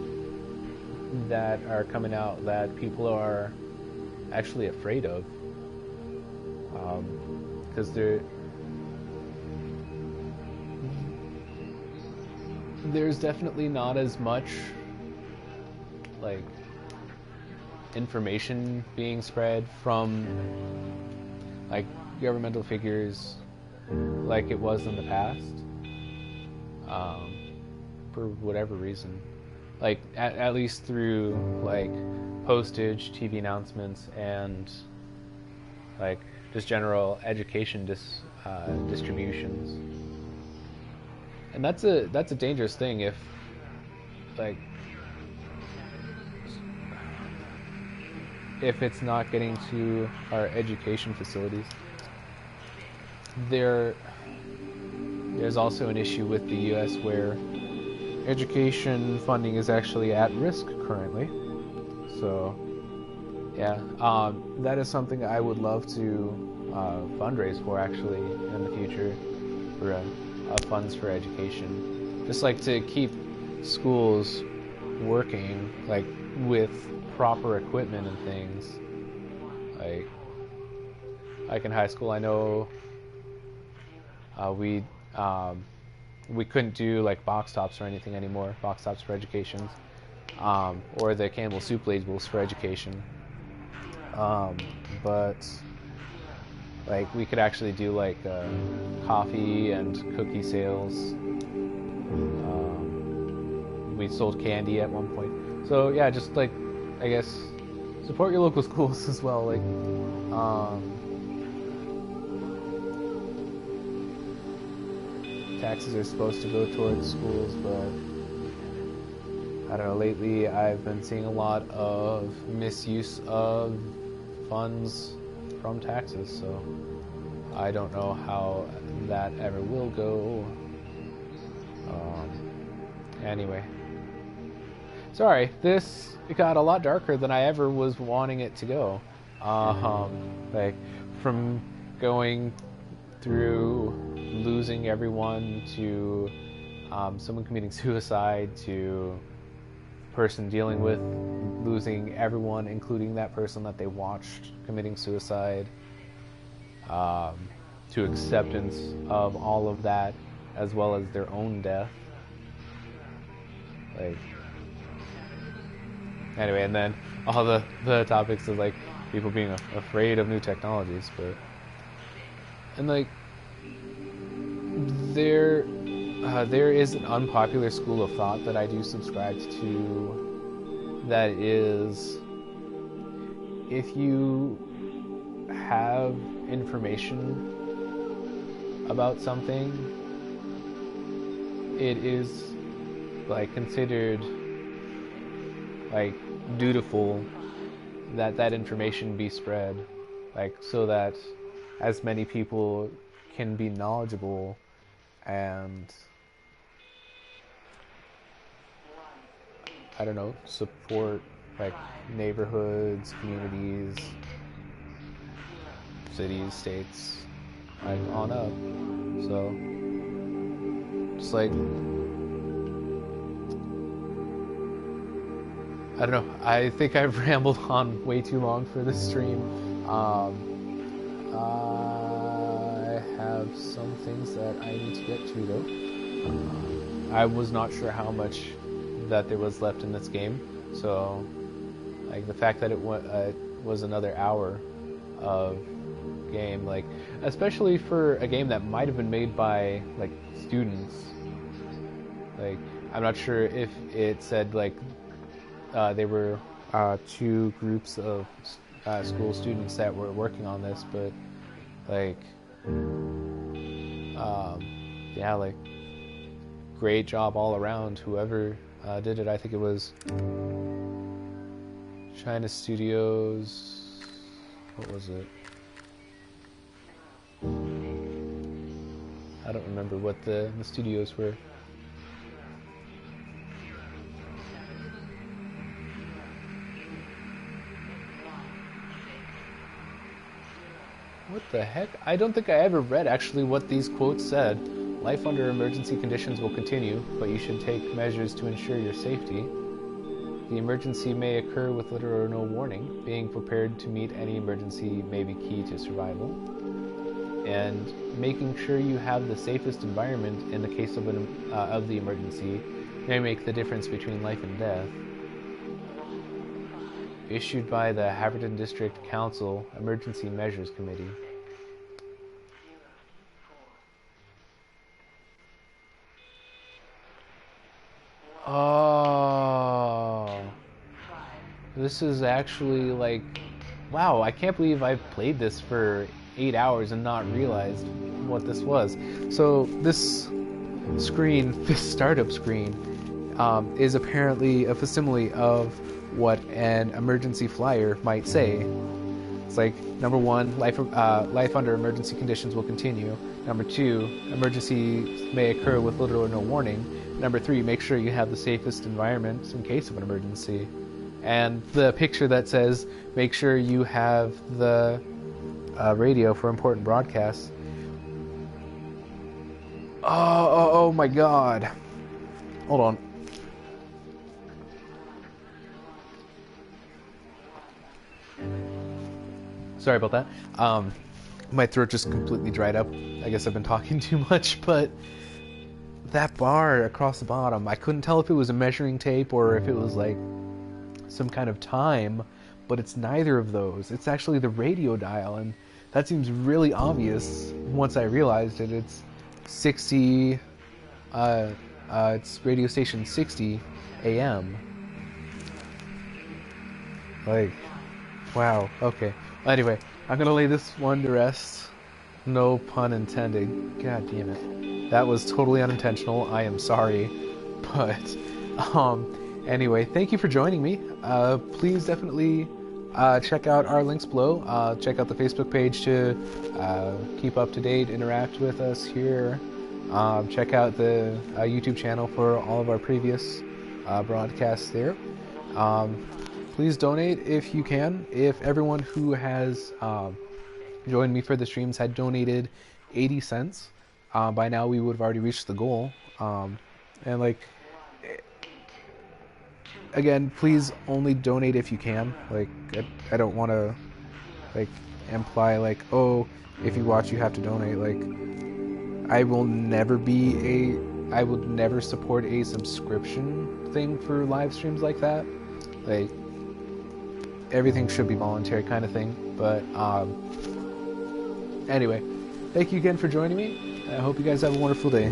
that are coming out that people are actually afraid of, because there's definitely not as much like information being spread from like governmental figures like it was in the past, for whatever reason, like at least through like postage, TV announcements, and like just general education distributions. And that's a dangerous thing if it's not getting to our education facilities. There's also an issue with the U.S. where education funding is actually at risk currently. So, yeah, that is something I would love to fundraise for actually in the future, for funds for education. Just like to keep schools working, like with proper equipment and things. Like in high school, I know we couldn't do like box tops or anything anymore, box tops for education, or the Campbell soup labels for education. But like we could actually do like coffee and cookie sales. We sold candy at one point. So yeah, just like, I guess, support your local schools as well. Like, taxes are supposed to go towards schools, but I don't know, lately I've been seeing a lot of misuse of funds from taxes, so I don't know how that ever will go. Anyway. Sorry, this got a lot darker than I ever was wanting it to go. Like, from going through losing everyone to someone committing suicide to person dealing with losing everyone, including that person that they watched committing suicide, to acceptance of all of that, as well as their own death. Like, anyway, and then all the topics of like people being afraid of new technologies, but and like there is an unpopular school of thought that I do subscribe to, that is, if you have information about something, it is like considered like dutiful that information be spread, like so that as many people can be knowledgeable and, I don't know, support like neighborhoods, communities, cities, states, like on up. So just like, I don't know, I think I've rambled on way too long for this stream. I have some things that I need to get to though. I was not sure how much that there was left in this game. So, like, the fact that it was another hour of game, like, especially for a game that might have been made by, like, students. Like, I'm not sure if it said, like, they were 2 groups of school students that were working on this, but, like, yeah, like, great job all around, whoever did it. I think it was China Studios. What was it? I don't remember what the studios were. What the heck? I don't think I ever read actually what these quotes said. Life under emergency conditions will continue, but you should take measures to ensure your safety. The emergency may occur with little or no warning. Being prepared to meet any emergency may be key to survival. And making sure you have the safest environment in the case of the emergency may make the difference between life and death. Issued by the Haverton District Council Emergency Measures Committee. Oh, this is actually like, wow, I can't believe I've played this for 8 hours and not realized what this was. So this screen, this startup screen, is apparently a facsimile of what an emergency flyer might say. It's like, number 1, life under emergency conditions will continue. Number 2, emergencies may occur with little or no warning. Number 3, make sure you have the safest environment in case of an emergency. And the picture that says, make sure you have the radio for important broadcasts. Oh my god. Hold on. Sorry about that. My throat just completely dried up. I guess I've been talking too much, but that bar across the bottom, I couldn't tell if it was a measuring tape or if it was like some kind of time, but it's neither of those. It's actually the radio dial, and that seems really obvious once I realized it. It's 60, it's radio station 60 AM. Like, wow, okay. Anyway, I'm gonna lay this one to rest. No pun intended. God damn it. That was totally unintentional. I am sorry. But, anyway, thank you for joining me. Please definitely check out our links below. Check out the Facebook page to keep up to date, interact with us here. Check out the YouTube channel for all of our previous broadcasts there. Please donate if you can. If everyone who has joined me for the streams had donated 80 cents, by now we would have already reached the goal. And like, again, please only donate if you can. Like, I don't want to like imply like, oh, if you watch you have to donate. Like, I will never support a subscription thing for live streams like that. Like, everything should be voluntary kind of thing. But anyway, thank you again for joining me. I hope you guys have a wonderful day.